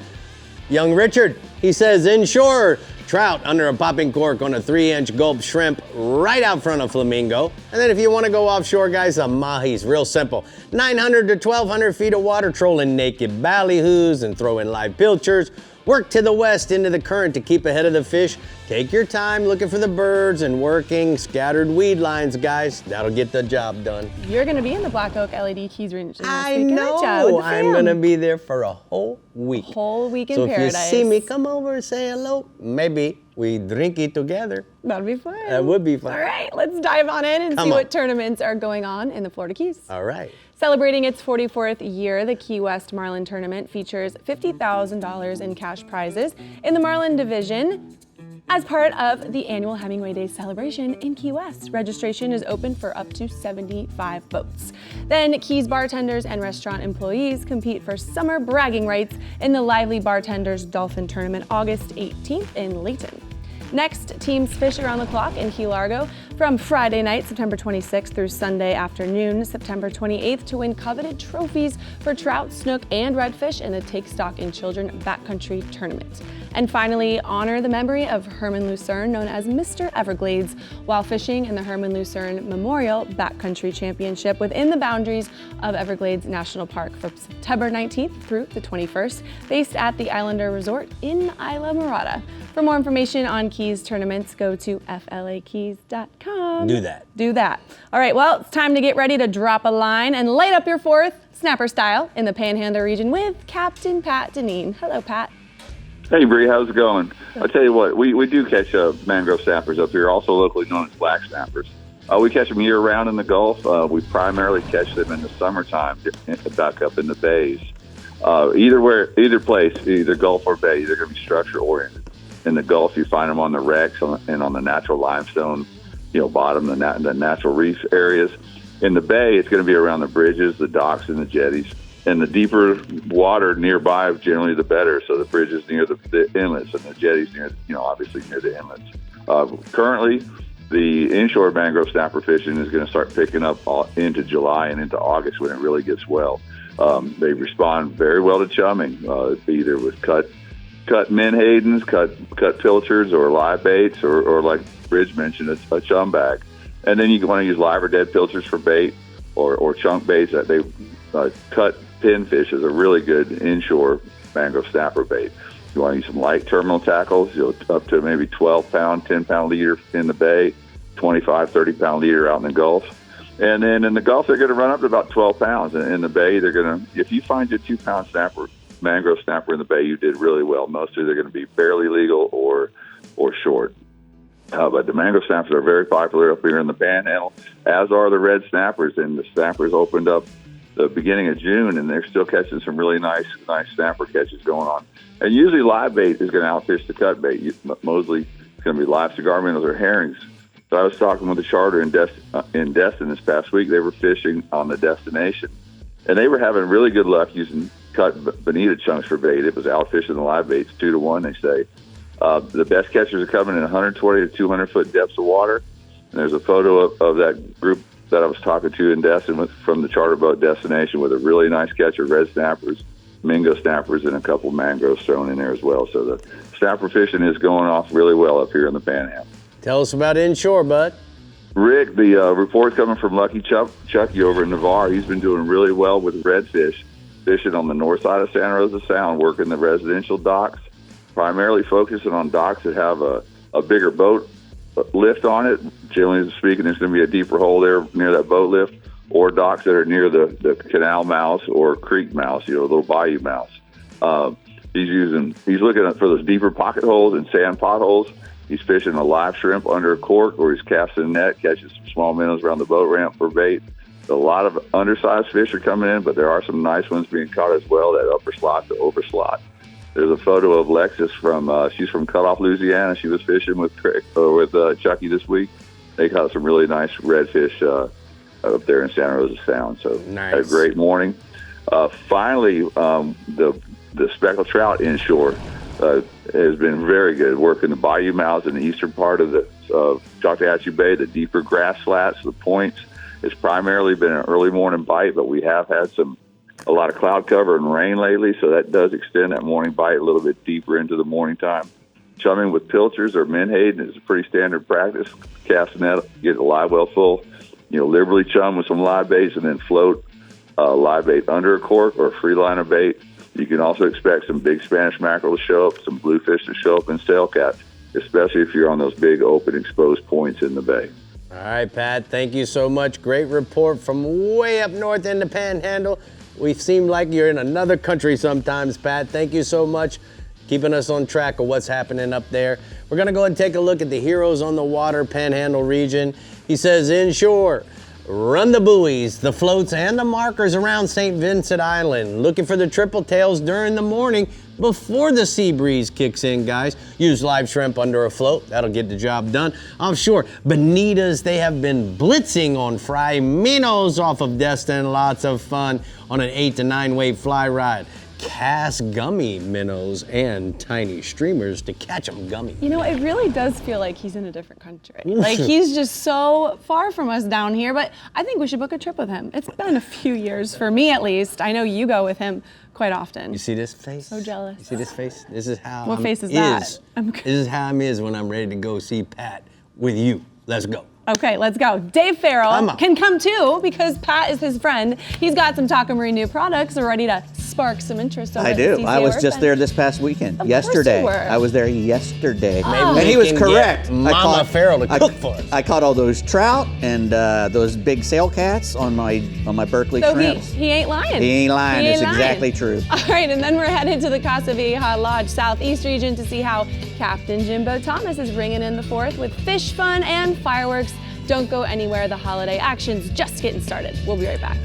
Young Richard, he says inshore, trout under a popping cork on a 3-inch gulp shrimp right out front of Flamingo. And then if you want to go offshore, guys, the mahi's real simple. 900 to 1,200 feet of water, trolling naked ballyhoos and throwing live pilchards. Work to the west into the current to keep ahead of the fish. Take your time looking for the birds and working scattered weed lines, guys. That'll get the job done. You're going to be in the Black Oak LED Keys region this I week, aren't ya, with know. the I'm fam? going to be there for a whole week. Whole week in so paradise. if you see me, come over and say hello. Maybe. we drink it together. That'd be fun. That would be fun. All right, let's dive on in and Come see on. what tournaments are going on in the Florida Keys. All right. Celebrating its 44th year, the Key West Marlin Tournament features $50,000 in cash prizes in the Marlin division as part of the annual Hemingway Day celebration in Key West. Registration is open for up to 75 boats. Then Keys bartenders and restaurant employees compete for summer bragging rights in the Lively Bartenders Dolphin Tournament August 18th in Layton. Next, teams fish around the clock in Key Largo from Friday night, September 26th through Sunday afternoon, September 28th to win coveted trophies for trout, snook, and redfish in the Take Stock in Children Backcountry Tournament. And finally, honor the memory of Herman Lucerne, known as Mr. Everglades, while fishing in the Herman Lucerne Memorial Backcountry Championship within the boundaries of Everglades National Park from September 19th through the 21st, based at the Islander Resort in Isla Morada. For more information on Keys tournaments, go to flakeys.com. Do that. Do that. All right, well, it's time to get ready to drop a line and light up your fourth snapper style in the Panhandle region with Captain Pat Deneen. Hello, Pat. Hey, Bree, how's it going? I'll tell you what, we do catch mangrove snappers up here, also locally known as black snappers. We catch them year-round in the Gulf. We primarily catch them in the summertime back up in the bays. Either place, either Gulf or bay, they're going to be structure-oriented. In the Gulf, you find them on the wrecks and on the natural limestone, bottom, the natural reef areas. In the bay, it's going to be around the bridges, the docks, and the jetties. And the deeper water nearby, generally the better. So the bridges near the inlets and the jetties near, obviously near the inlets. Currently, the inshore mangrove snapper fishing is going to start picking up into July and into August when it really gets well. They respond very well to chumming, either with cut menhadens, cut pilchards, or live baits, or like Bridge mentioned, a chum bag. And then you want to use live or dead pilchards for bait, or chunk baits that they cut pinfish is a really good inshore mangrove snapper bait. You want to use some light terminal tackles, up to maybe 12-pound, 10-pound leader in the bay, 25, 30-pound leader out in the Gulf. And then in the Gulf, they're going to run up to about 12 pounds. And in the bay, they're going to, if you find your 2-pound mangrove snapper in the bay, you did really well. Mostly they're going to be barely legal or short. But the mangrove snappers are very popular up here in the Panhandle, as are the red snappers. And the snappers opened up the beginning of June, and they're still catching some really nice snapper catches going on. And usually live bait is going to outfish the cut bait. Mostly it's going to be live cigar minnows or herrings. So I was talking with a charter in Destin this past week. They were fishing on the Destination, and they were having really good luck using cut bonita chunks for bait. It was outfishing the live baits 2-to-1, they say. The best catchers are coming in 120 to 200-foot depths of water. And there's a photo of that group that I was talking to in Destin from the charter boat Destination with a really nice catch of red snappers, mingo snappers, and a couple mangroves thrown in there as well. So the snapper fishing is going off really well up here in the Panhandle. Tell us about inshore, bud. Rick, the report's coming from Lucky Chucky over in Navarre. He's been doing really well with redfish, fishing on the north side of Santa Rosa Sound, working the residential docks, primarily focusing on docks that have a bigger boat lift on it. Generally speaking, there's going to be a deeper hole there near that boat lift, or docks that are near the canal mouths or creek mouths, little bayou mouths. He's looking for those deeper pocket holes and sand potholes. He's fishing a live shrimp under a cork, or he's casting a net, catching some small minnows around the boat ramp for bait. A lot of undersized fish are coming in, but there are some nice ones being caught as well, that upper slot to over slot. There's a photo of Lexus she's from Cutoff, Louisiana. She was fishing with Chucky this week. They caught some really nice redfish up there in Santa Rosa Sound. So nice. Had a great morning. Finally, the speckled trout inshore has been very good, working the bayou mouths in the eastern part of the Choctawhatchee Bay, the deeper grass flats, the points. It's primarily been an early morning bite, but we have had a lot of cloud cover and rain lately, so that does extend that morning bite a little bit deeper into the morning time. Chumming with pilchards or menhaden is a pretty standard practice. Cast a net, get a live well full, liberally chum with some live baits, and then float live bait under a cork or a free liner bait. You can also expect some big Spanish mackerel to show up, some bluefish to show up, and sailcats, especially if you're on those big open exposed points in the bay. All right, Pat, thank you so much. Great report from way up north in the Panhandle. We seem like you're in another country sometimes, Pat. Thank you so much. keeping us on track of what's happening up there. We're gonna go ahead and take a look at the heroes on the water, Panhandle region. He says, inshore, run the buoys, the floats, and the markers around St. Vincent Island. Looking for the triple tails during the morning before the sea breeze kicks in, guys. Use live shrimp under a float. That'll get the job done. Offshore, bonitas, they have been blitzing on fry minnows off of Destin. Lots of fun on an 8 to 9 weight fly rod. Cast gummy minnows and tiny streamers to catch them gummy. You know, it really does feel like he's in a different country. Like, he's just so far from us down here, but I think we should book a trip with him. It's been a few years, for me at least. I know you go with him quite often. You see this face? So jealous. You see this face? This is how What I'm face is that? This is how I'm when I'm ready to go see Pat with you. Let's go. Okay, let's go. Dave Farrell can come too because Pat is his friend. He's got some Taco Marine new products ready to spark some interest over I at do. the I was CCA just there this past weekend. Of yesterday. course you were. I was there yesterday. Oh. And he was correct. Mama Farrell to cook for us. I caught all those trout and those big sail cats on my Berkeley So shrimps. he ain't lying. He ain't lying. He ain't It's lying. exactly true. All right, and then we're headed to the Casa Vieja Lodge Southeast region to see how Captain Jimbo Thomas is bringing in the fourth with fish fun and fireworks. Don't go anywhere. The holiday action's just getting started. We'll be right back.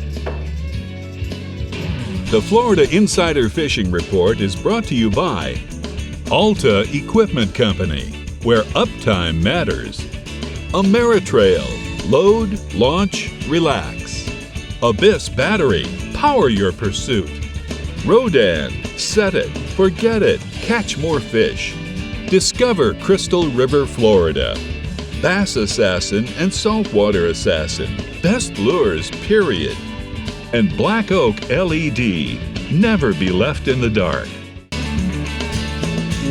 The Florida Insider Fishing Report is brought to you by Alta Equipment Company, where uptime matters. Ameritrail, load, launch, relax. Abyss Battery, power your pursuit. Rodan, set it, forget it, catch more fish. Discover Crystal River, Florida. Bass Assassin and Saltwater Assassin, best lures, period. And Black Oak LED, never be left in the dark.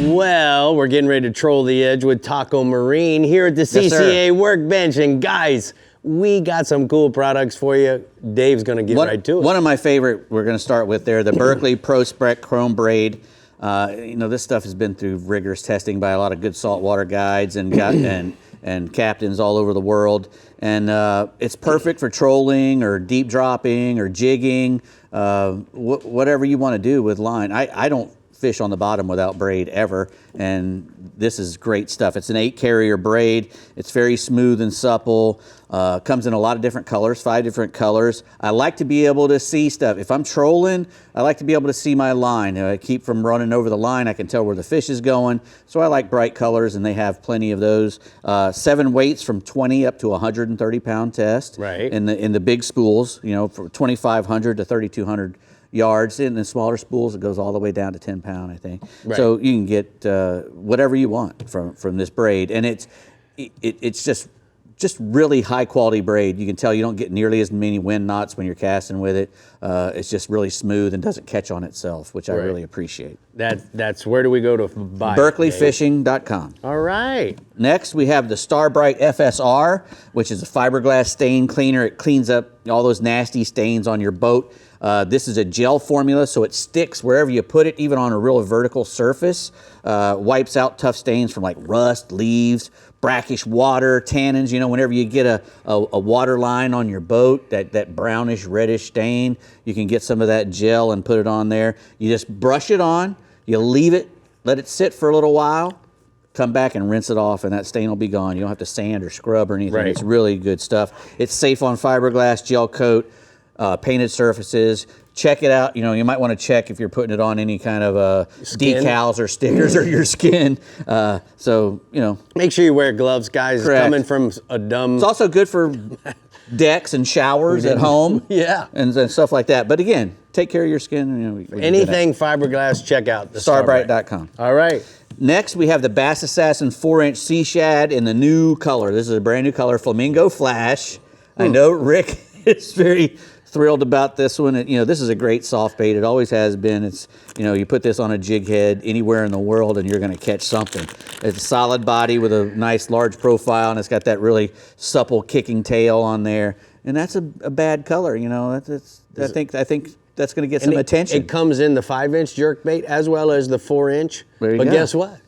Well, we're getting ready to troll the edge with Taco Marine here at the CCA workbench. And guys, we got some cool products for you. Dave's gonna get right to it. One of my favorite, we're gonna start with there, the Berkeley Pro Spec Chrome Braid. You know, this stuff has been through rigorous testing by a lot of good saltwater guides and captains all over the world. And it's perfect for trolling or deep dropping or jigging, whatever you want to do with line. I don't fish on the bottom without braid ever, and this is great stuff. It's an 8-carrier braid. It's very smooth and supple. Comes in a lot of different colors, 5 different colors. I like to be able to see stuff. If I'm trolling, I like to be able to see my line. I keep from running over the line. I can tell where the fish is going. So I like bright colors, and they have plenty of those. 7 weights from 20 up to 130 pound test. Right. In the big spools, you know, from 2,500 to 3,200 yards. In the smaller spools, it goes all the way down to 10 pound, I think. Right. So you can get whatever you want from this braid, and it's just really high quality braid. You can tell you don't get nearly as many wind knots when you're casting with it. It's just really smooth and doesn't catch on itself, which I really appreciate. That's where do we go to buy it, BerkeleyFishing.com. All right. Next, we have the Starbright FSR, which is a fiberglass stain cleaner. It cleans up all those nasty stains on your boat. This is a gel formula, so it sticks wherever you put it, even on a real vertical surface. Wipes out tough stains from like rust, leaves, brackish water, tannins. You know, whenever you get a water line on your boat, that brownish, reddish stain, you can get some of that gel and put it on there. You just brush it on, you leave it, let it sit for a little while, come back and rinse it off, and that stain will be gone. You don't have to sand or scrub or anything. Right. It's really good stuff. It's safe on fiberglass, gel coat, painted surfaces. Check it out. You know, you might want to check if you're putting it on any kind of decals or stickers or your skin. So, you know. Make sure you wear gloves, guys. Correct. Coming from a dumb... It's also good for decks and showers at home. Yeah. And stuff like that. But again, take care of your skin. You know, Anything fiberglass, check out the Starbright.com. All right. Next, we have the Bass Assassin 4-inch Sea Shad in the new color. This is a brand new color, Flamingo Flash. I know Rick is very thrilled about this one. You know, this is a great soft bait. It always has been. It's, you know, you put this on a jig head anywhere in the world and you're going to catch something. It's a solid body with a nice large profile, and it's got that really supple kicking tail on there. And that's a bad color, you know. I think that's going to get some attention. It comes in the 5-inch jerkbait as well as the 4-inch. There you but go. guess what?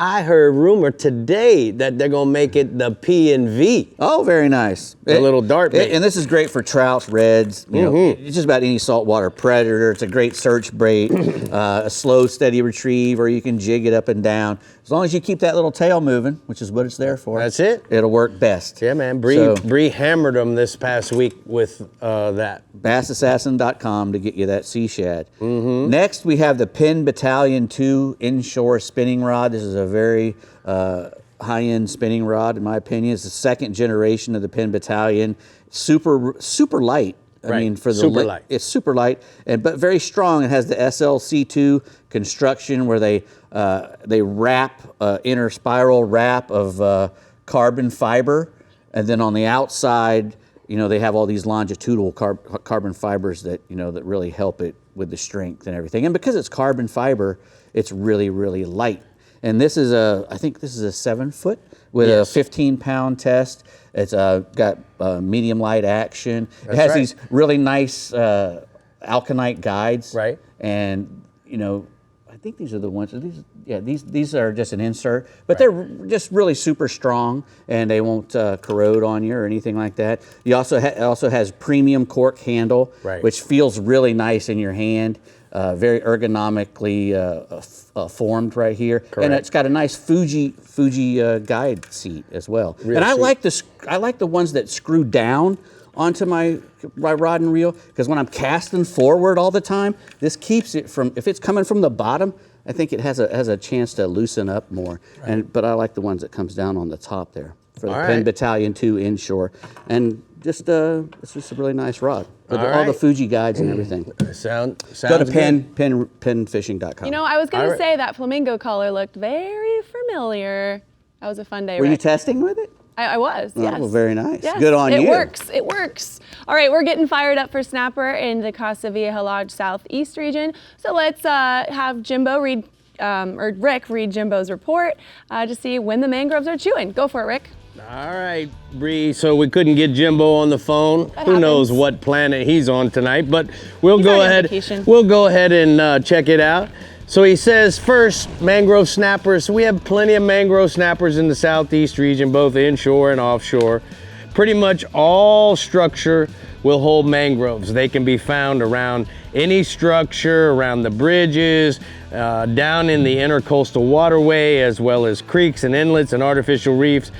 I heard rumor today that they're gonna make it the P&V. Oh, very nice. The little dart bait. And this is great for trouts, reds, you know, it's just about any saltwater predator. It's a great search bait, a slow, steady retrieve, or you can jig it up and down. As long as you keep that little tail moving, which is what it's there for. That's it. It'll work best. Yeah, man. Bree hammered them this past week with that. BassAssassin.com to get you that sea shad. Next, we have the Penn Battalion 2 Inshore spinning rod. This is a very high-end spinning rod, in my opinion. It's the second generation of the Penn Battalion. Super light. I mean, for the super light. It's super light, but very strong. It has the SLC2 construction where they wrap inner spiral wrap of carbon fiber, and then on the outside, you know, they have all these longitudinal carbon fibers that, you know, that really help it with the strength and everything. And because it's carbon fiber, it's really, really light. And this is I think this is a 7-foot with a 15-pound test. It's got medium light action. It has these really nice alkanite guides. Right. And, you know, I think these are the ones. These are just an insert, but they're just really super strong, and they won't corrode on you or anything like that. You also has premium cork handle, which feels really nice in your hand. Very ergonomically formed right here, and it's got a nice Fuji guide seat as well. And I like the ones that screw down onto my rod and reel, because when I'm casting forward all the time, this keeps it from, if it's coming from the bottom, I think it has a chance to loosen up more. But I like the ones that comes down on the top there for the Penn Battalion 2 Inshore, and just it's just a really nice rod with all the Fuji guides and everything. Sounds Go to good. penfishing.com. You know, I was going to say that flamingo color looked very familiar. That was a fun day, Were you testing with it? I was, yes. Oh, well, very nice. Yes, Good on you. It works. All right, we're getting fired up for snapper in the Costa Vieja Lodge Southeast region. So let's have Jimbo read, or Rick read Jimbo's report to see when the mangroves are chewing. Go for it, Rick. All right, Bree. So we couldn't get Jimbo on the phone. Who knows what planet he's on tonight? But we'll go ahead. We'll go ahead and check it out. So he says, first, mangrove snappers. We have plenty of mangrove snappers in the southeast region, both inshore and offshore. Pretty much all structure will hold mangroves. They can be found around any structure, around the bridges, down in the intercoastal waterway, as well as creeks and inlets and artificial reefs.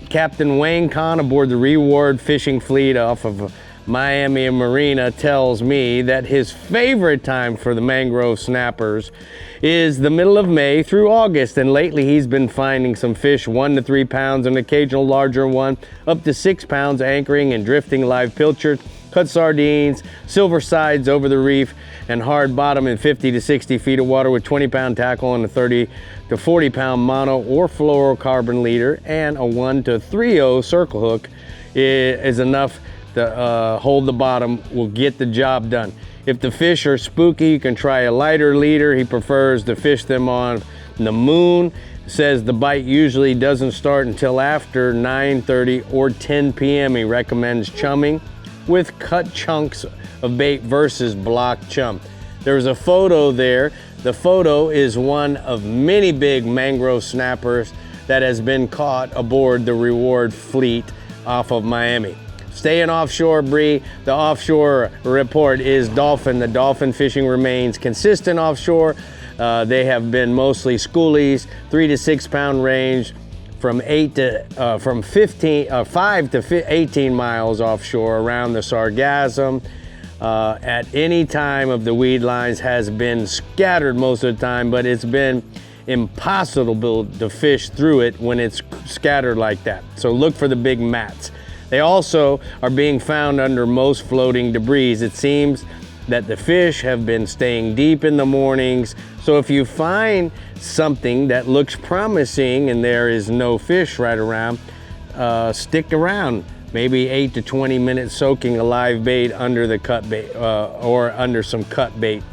Captain Wayne Kahn aboard the Reward fishing fleet off of Miami Marina tells me that his favorite time for the mangrove snappers is the middle of May through August, and lately he's been finding some fish 1 to 3 pounds, an occasional larger one up to 6 pounds, anchoring and drifting live pilchard, cut sardines, silver sides over the reef, and hard bottom in 50 to 60 feet of water with 20-pound tackle and a 30 to 40-pound mono or fluorocarbon leader, and a 1 to 3/0 circle hook is enough to hold the bottom, will get the job done. If the fish are spooky, you can try a lighter leader. He prefers to fish them on the moon. Says the bite usually doesn't start until after 9:30 or 10 p.m. He recommends chumming with cut chunks of bait versus block chum. There's a photo there. The photo is one of many big mangrove snappers that has been caught aboard the Reward fleet off of Miami. Staying offshore, Bree, the offshore report is Dolphin. The Dolphin fishing remains consistent offshore. They have been mostly schoolies, 3 to 6 pound range, from 5 to 18 miles offshore around the Sargassum. At any time of the weed lines has been scattered most of the time, but it's been impossible to fish through it when it's scattered like that. So look for the big mats. They also are being found under most floating debris. It seems that the fish have been staying deep in the mornings. So if you find something that looks promising and there is no fish right around, stick around. Maybe 8 to 20 minutes soaking a live bait under the cut bait or under some cut bait.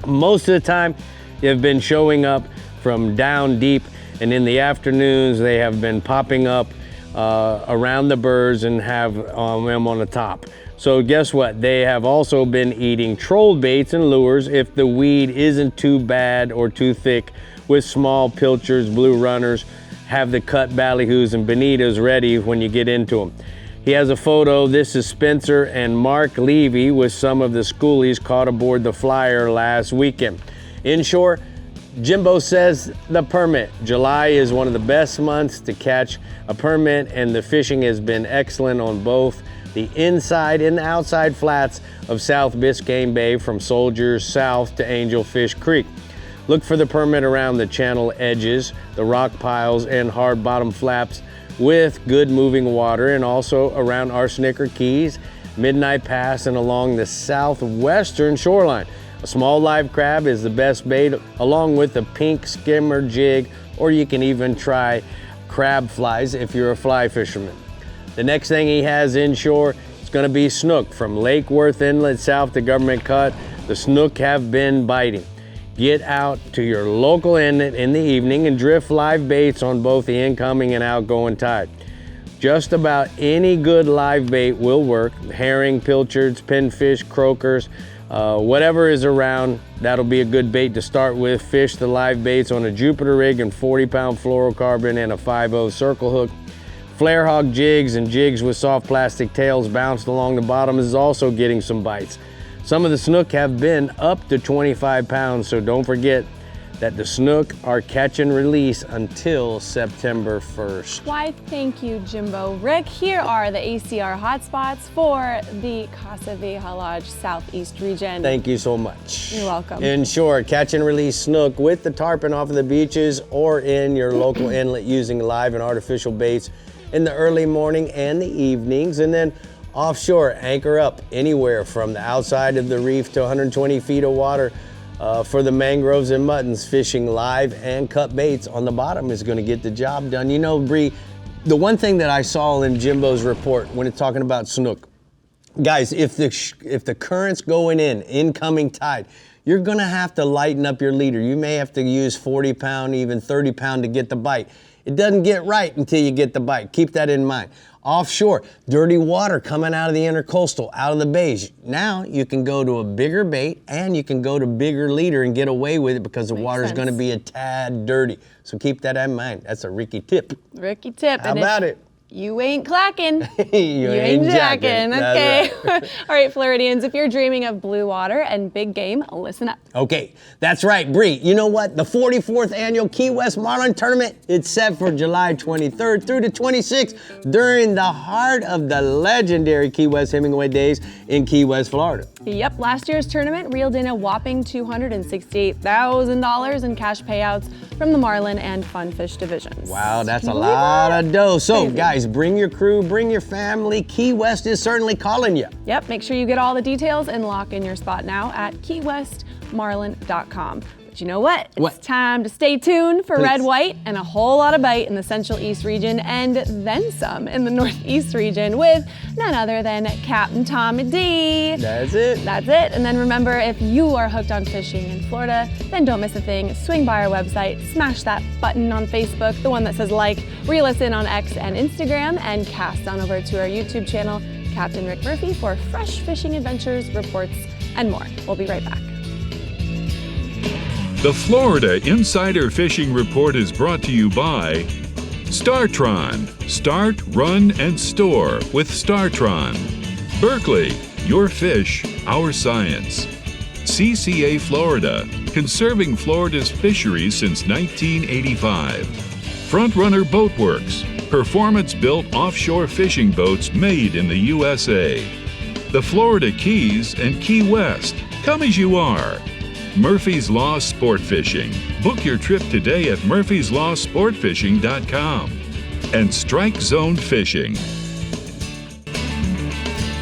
Most of the time, they've been showing up from down deep, and in the afternoons, they have been popping up around the birds and have them on the top. So guess what? They have also been eating trolled baits and lures if the weed isn't too bad or too thick with small pilchards, blue runners, have the cut ballyhoos and bonitas ready when you get into them. He has a photo. This is Spencer and Mark Levy with some of the schoolies caught aboard the Flyer last weekend. Inshore, Jimbo says the permit. July is one of the best months to catch a permit, and the fishing has been excellent on both the inside and the outside flats of South Biscayne Bay from Soldiers south to Angelfish Creek. Look for the permit around the channel edges, the rock piles, and hard bottom flaps with good moving water, and also around Arsenicker Keys, Midnight Pass, and along the southwestern shoreline. A small live crab is the best bait, along with a pink skimmer jig, or you can even try crab flies if you're a fly fisherman. The next thing he has inshore is going to be snook from Lake Worth Inlet south to Government Cut. The snook have been biting. Get out to your local inlet in the evening and drift live baits on both the incoming and outgoing tide. Just about any good live bait will work. Herring, pilchards, pinfish, croakers, whatever is around, that'll be a good bait to start with. Fish the live baits on a Jupiter rig and 40-pound fluorocarbon and a 5/0 circle hook. Flare hog jigs and jigs with soft plastic tails bounced along the bottom is also getting some bites. Some of the snook have been up to 25 pounds, so don't forget that the snook are catch and release until September 1st. Why, thank you, Jimbo. Rick, here are the ACR hotspots for the Casa Vieja Lodge Southeast region. Thank you so much. You're welcome. Inshore, catch and release snook with the tarpon off of the beaches or in your local inlet using live and artificial baits in the early morning and the evenings. And then offshore, anchor up anywhere from the outside of the reef to 120 feet of water for the mangroves and muttons. Fishing live and cut baits on the bottom is going to get the job done. You know, Bree, the one thing that I saw in Jimbo's report when it's talking about snook, guys, if the current's going in, incoming tide, you're going to have to lighten up your leader. You may have to use 40-pound, even 30-pound to get the bite. It doesn't get right until you get the bite. Keep that in mind. Offshore, dirty water coming out of the intercoastal, out of the bays. Now you can go to a bigger bait and you can go to bigger leader and get away with it because the water's going to be a tad dirty. So keep that in mind. That's a Ricky tip. Ricky tip. How about it? You ain't clacking. you ain't jacking. Okay. Right. All right, Floridians, if you're dreaming of blue water and big game, listen up. Okay, that's right, Bree. You know what? The 44th annual Key West Marlin Tournament, it's set for July 23rd through the 26th during the heart of the legendary Key West Hemingway Days in Key West, Florida. Yep, last year's tournament reeled in a whopping $268,000 in cash payouts from the Marlin and Funfish divisions. Wow, that's a lot of dough. So, guys, bring your crew, bring your family. Key West is certainly calling you. Yep, make sure you get all the details and lock in your spot now at keywestmarlin.com. But you know what? It's time to stay tuned for red, white, and a whole lot of bite in the Central East region and then some in the Northeast region with none other than Captain Tommy D. That's it. That's it. And then remember, if you are hooked on fishing in Florida, then don't miss a thing. Swing by our website, smash that button on Facebook, the one that says like, reel us in on X and Instagram, and cast on over to our YouTube channel, Captain Rick Murphy, for fresh fishing adventures, reports, and more. We'll be right back. The Florida Insider Fishing Report is brought to you by Startron. Start, run, and store with Startron. Berkeley, your fish, our science. CCA Florida, conserving Florida's fisheries since 1985. Frontrunner Boatworks, performance-built offshore fishing boats made in the USA. The Florida Keys and Key West, come as you are. Murphy's Law Sport Fishing. Book your trip today at murphyslawsportfishing.com. And Strike Zone Fishing.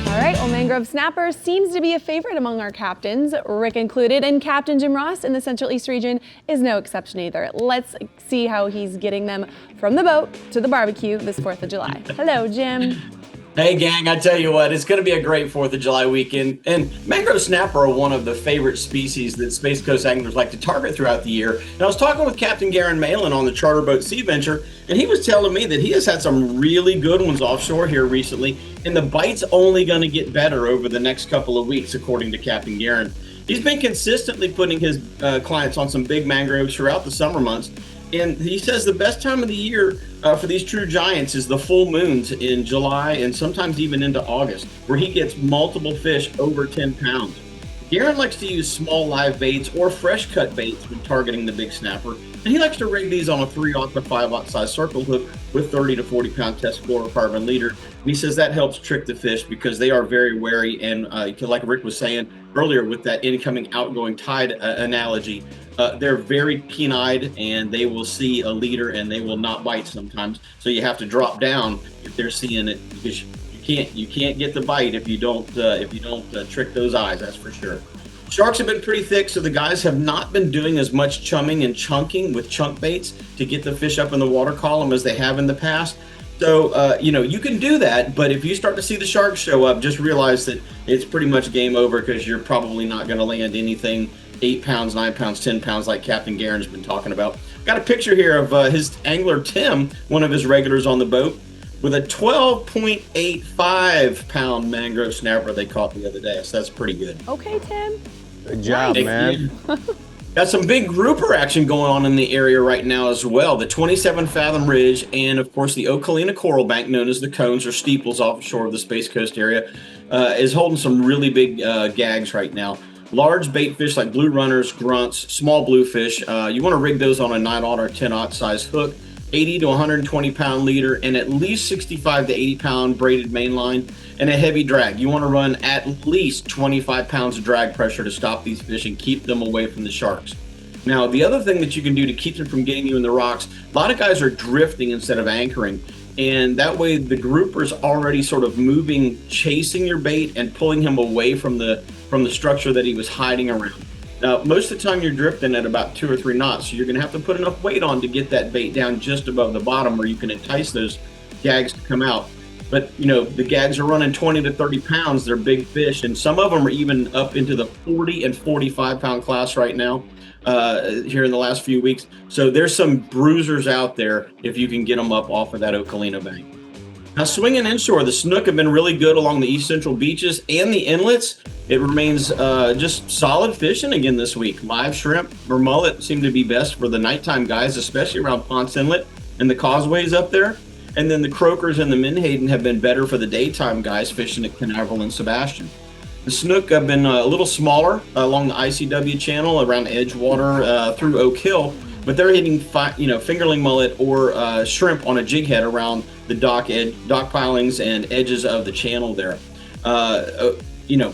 All right, well, Mangrove Snapper seems to be a favorite among our captains, Rick included, and Captain Jim Ross in the Central East region is no exception either. Let's see how he's getting them from the boat to the barbecue this 4th of July. Hello, Jim. Hey, gang, I tell you what, it's going to be a great 4th of July weekend. And mangrove snapper are one of the favorite species that Space Coast anglers like to target throughout the year. And I was talking with Captain Garen Malin on the charter boat Sea Venture, and he was telling me that he has had some really good ones offshore here recently, and the bite's only going to get better over the next couple of weeks, according to Captain Garen. He's been consistently putting his clients on some big mangroves throughout the summer months. And he says the best time of the year for these true giants is the full moons in July and sometimes even into August, where he gets multiple fish over 10 pounds. Garen likes to use small live baits or fresh cut baits when targeting the big snapper, and he likes to rig these on a 3/0 to 5/0 size circle hook with 30 to 40 pound test fluorocarbon leader. And he says that helps trick the fish because they are very wary, and like Rick was saying earlier with that incoming outgoing tide analogy, they're very keen-eyed and they will see a leader and they will not bite sometimes. So you have to drop down if they're seeing it, because you can't get the bite if you don't trick those eyes, that's for sure. Sharks have been pretty thick, so the guys have not been doing as much chumming and chunking with chunk baits to get the fish up in the water column as they have in the past. So, you can do that, but if you start to see the sharks show up, just realize that it's pretty much game over, because you're probably not going to land anything 8 pounds, 9 pounds, 10 pounds like Captain Garen's been talking about. Got a picture here of his angler, Tim, one of his regulars on the boat, with a 12.85 pound mangrove snapper they caught the other day. So that's pretty good. Okay, Tim. Good job, man. Got some big grouper action going on in the area right now as well. The 27 Fathom Ridge and, of course, the Okalina Coral Bank, known as the cones or steeples offshore of the Space Coast area, is holding some really big gags right now. Large bait fish like blue runners, grunts, small bluefish. You want to rig those on a 9/0 or 10/0 size hook. 80 to 120 pound leader, and at least 65 to 80 pound braided mainline, and a heavy drag. You want to run at least 25 pounds of drag pressure to stop these fish and keep them away from the sharks. Now, the other thing that you can do to keep them from getting you in the rocks, a lot of guys are drifting instead of anchoring, and that way the grouper's already sort of moving, chasing your bait and pulling him away from the structure that he was hiding around. Now, most of the time you're drifting at about 2 or 3 knots, so you're going to have to put enough weight on to get that bait down just above the bottom where you can entice those gags to come out. But, the gags are running 20 to 30 pounds. They're big fish, and some of them are even up into the 40 and 45 pound class right now here in the last few weeks. So there's some bruisers out there if you can get them up off of that Okalina bank. Now, swinging inshore, the Snook have been really good along the east central beaches and the inlets. It remains just solid fishing again this week. Live shrimp or mullet seem to be best for the nighttime guys, especially around Ponce Inlet and the causeways up there. And then the croakers and the menhaden have been better for the daytime guys fishing at Canaveral and Sebastian. The Snook have been a little smaller along the ICW channel around Edgewater through Oak Hill, but they're hitting fingerling mullet or shrimp on a jig head around the dock pilings and edges of the channel there.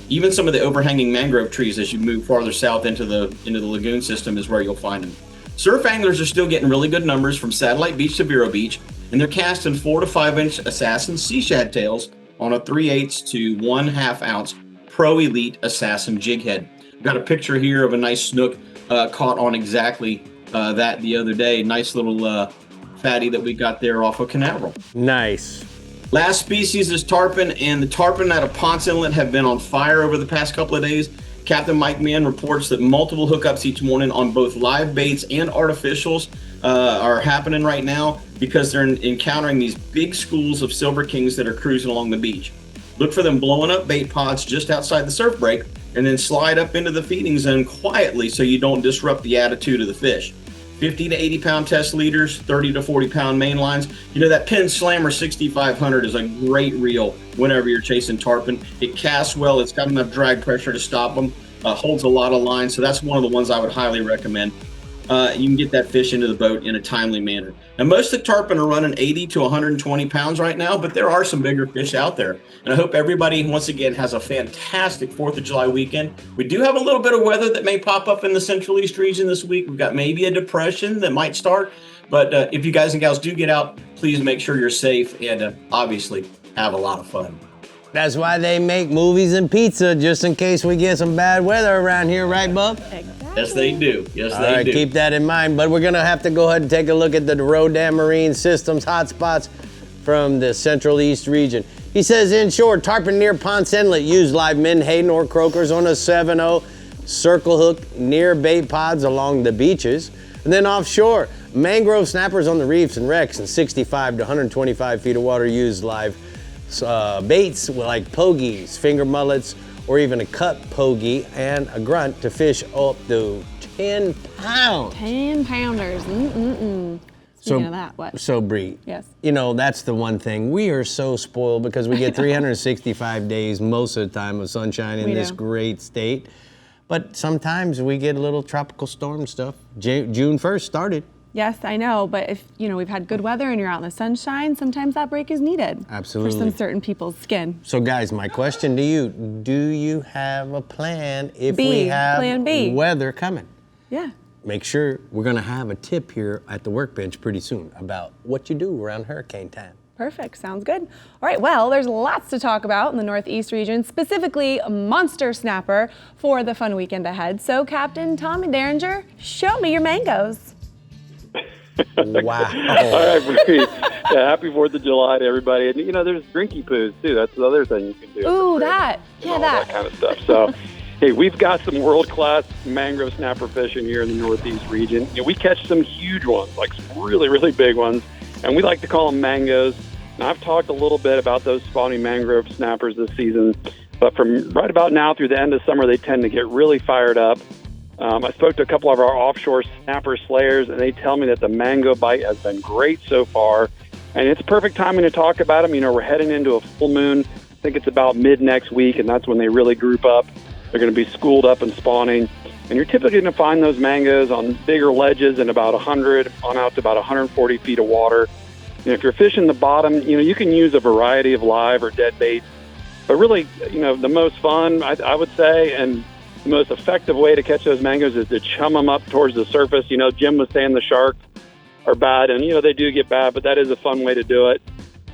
Even some of the overhanging mangrove trees as you move farther south into the lagoon system is where you'll find them. Surf anglers are still getting really good numbers from Satellite Beach to Vero Beach, and they're casting 4 to 5 inch Assassin sea shad tails on a 3/8 to 1/2 ounce Pro Elite Assassin jig head. I've got a picture here of a nice snook caught on exactly that the other day. Nice little fatty that we got there off of Canaveral. Nice. Last species is tarpon, and the tarpon out of Ponce Inlet have been on fire over the past couple of days. Captain Mike Mann reports that multiple hookups each morning on both live baits and artificials are happening right now because they're encountering these big schools of silver kings that are cruising along the beach. Look for them blowing up bait pods just outside the surf break and then slide up into the feeding zone quietly so you don't disrupt the attitude of the fish. 50 to 80 pound test leaders, 30 to 40 pound main lines. That Penn Slammer 6500 is a great reel whenever you're chasing tarpon. It casts well, it's got enough drag pressure to stop them, holds a lot of line, so that's one of the ones I would highly recommend. You can get that fish into the boat in a timely manner. Now, most of the tarpon are running 80 to 120 pounds right now, but there are some bigger fish out there. And I hope everybody, once again, has a fantastic 4th of July weekend. We do have a little bit of weather that may pop up in the Central East region this week. We've got maybe a depression that might start. But if you guys and gals do get out, please make sure you're safe and obviously have a lot of fun. That's why they make movies and pizza, just in case we get some bad weather around here, right, Bub? Exactly. Yes, they do. Yes, All they right, do. keep that in mind. But we're going to have to go ahead and take a look at the Rodan Marine Systems hotspots from the Central East region. He says inshore, tarpon near Ponce Inlet, use live menhaden or croakers on a 7/0 circle hook near bait pods along the beaches. And then offshore, mangrove snappers on the reefs and wrecks in 65 to 125 feet of water, use live baits like pogies, finger mullets, or even a cut pogie and a grunt to fish up to 10 pounds. 10 pounders. Speaking of that, what? So, Bree, Yes. you know, that's the one thing. We are so spoiled because we get 365 days most of the time of sunshine in this great state. But sometimes we get a little tropical storm stuff. June 1st started. Yes, I know, but if we've had good weather and you're out in the sunshine, sometimes that break is needed. Absolutely. For some certain people's skin. So guys, my question to you, do you have a plan if B, we have plan B. weather coming? Yeah. Make sure we're gonna have a tip here at the workbench pretty soon about what you do around hurricane time. Perfect, sounds good. All right, well, there's lots to talk about in the Northeast region, specifically monster snapper for the fun weekend ahead. So Captain Tommy Derringer, show me your mangoes. Wow. All right, Bree. Yeah, happy 4th of July to everybody. And, you know, there's drinky poos, too. That's the other thing you can do. Ooh, that. Yeah, that kind of stuff. So, hey, we've got some world-class mangrove snapper fishing here in the Northeast region. You know, we catch some huge ones, like some really, really big ones, and we like to call them mangoes. Now, I've talked a little bit about those spawning mangrove snappers this season, but from right about now through the end of summer, they tend to get really fired up. I spoke to a couple of our offshore snapper slayers, and they tell me that the mango bite has been great so far, and it's perfect timing to talk about them. You know, we're heading into a full moon. I think it's about mid next week, and that's when they really group up. They're going to be schooled up and spawning, and you're typically going to find those mangoes on bigger ledges in about 100 on out to about 140 feet of water. And if you're fishing the bottom, you know, you can use a variety of live or dead baits, but really, you know, the most fun, I would say, and the most effective way to catch those mangoes is to chum them up towards the surface. You know, Jim was saying the sharks are bad, and, you know, they do get bad, but that is a fun way to do it.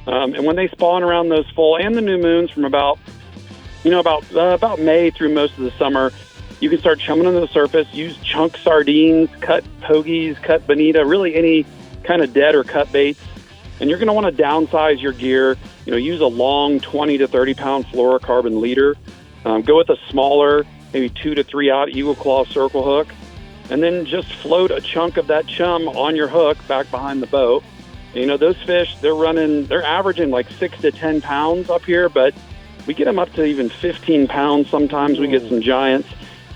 And when they spawn around those full and the new moons from about May through most of the summer, you can start chumming them to the surface, use chunk sardines, cut pogies, cut bonita, really any kind of dead or cut baits. And you're going to want to downsize your gear. You know, use a long 20 to 30 pound fluorocarbon leader. Go with a smaller, maybe 2 to 3 aught Eagle Claw circle hook, and then just float a chunk of that chum on your hook back behind the boat. And, you know, those fish, they're averaging like 6 to 10 pounds up here, but we get them up to even 15 pounds. Sometimes we get some giants.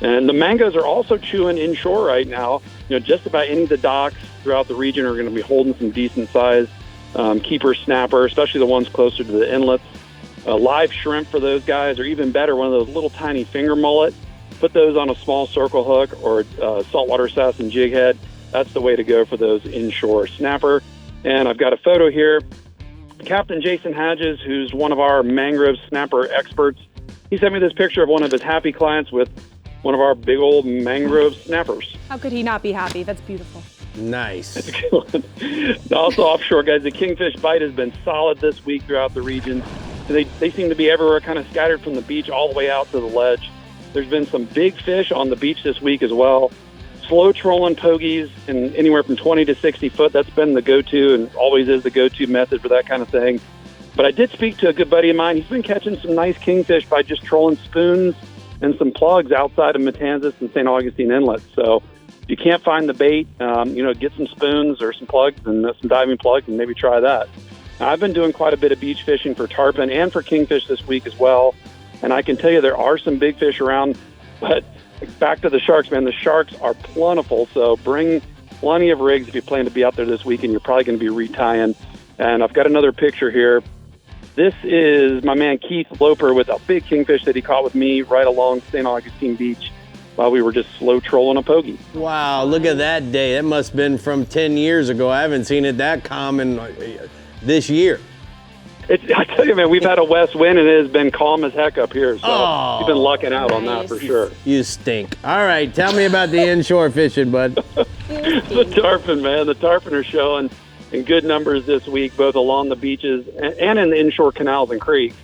And the mangoes are also chewing inshore right now. You know, just about any of the docks throughout the region are going to be holding some decent size keeper snapper, especially the ones closer to the inlets. Live shrimp for those guys, or even better, one of those little tiny finger mullet. Put those on a small circle hook or saltwater sass and jig head. That's the way to go for those inshore snapper. And I've got a photo here. Captain Jason Hadges, who's one of our mangrove snapper experts, he sent me this picture of one of his happy clients with one of our big old mangrove snappers. How could he not be happy? That's beautiful. Nice. Also offshore, guys, the kingfish bite has been solid this week throughout the region. They seem to be everywhere, kind of scattered from the beach all the way out to the ledge. There's been some big fish on the beach this week as well. Slow trolling pogies in anywhere from 20 to 60 foot. That's been the go-to and always is the go-to method for that kind of thing. But I did speak to a good buddy of mine. He's been catching some nice kingfish by just trolling spoons and some plugs outside of Matanzas and St. Augustine Inlet. So if you can't find the bait, get some spoons or some plugs and some diving plugs and maybe try that. Now, I've been doing quite a bit of beach fishing for tarpon and for kingfish this week as well. And I can tell you there are some big fish around, but back to the sharks, man. The sharks are plentiful, so bring plenty of rigs if you plan to be out there this weekend. You're probably going to be retying. And I've got another picture here. This is my man Keith Loper with a big kingfish that he caught with me right along St. Augustine Beach while we were just slow trolling a pogie. Wow, look at that day. That must have been from 10 years ago. I haven't seen it that common this year. I tell you, man, we've had a west wind and it has been calm as heck up here. So you've been lucking out on that for sure. You stink. All right, tell me about the inshore fishing, bud. The tarpon, man. The tarpon are showing in good numbers this week, both along the beaches and in the inshore canals and creeks.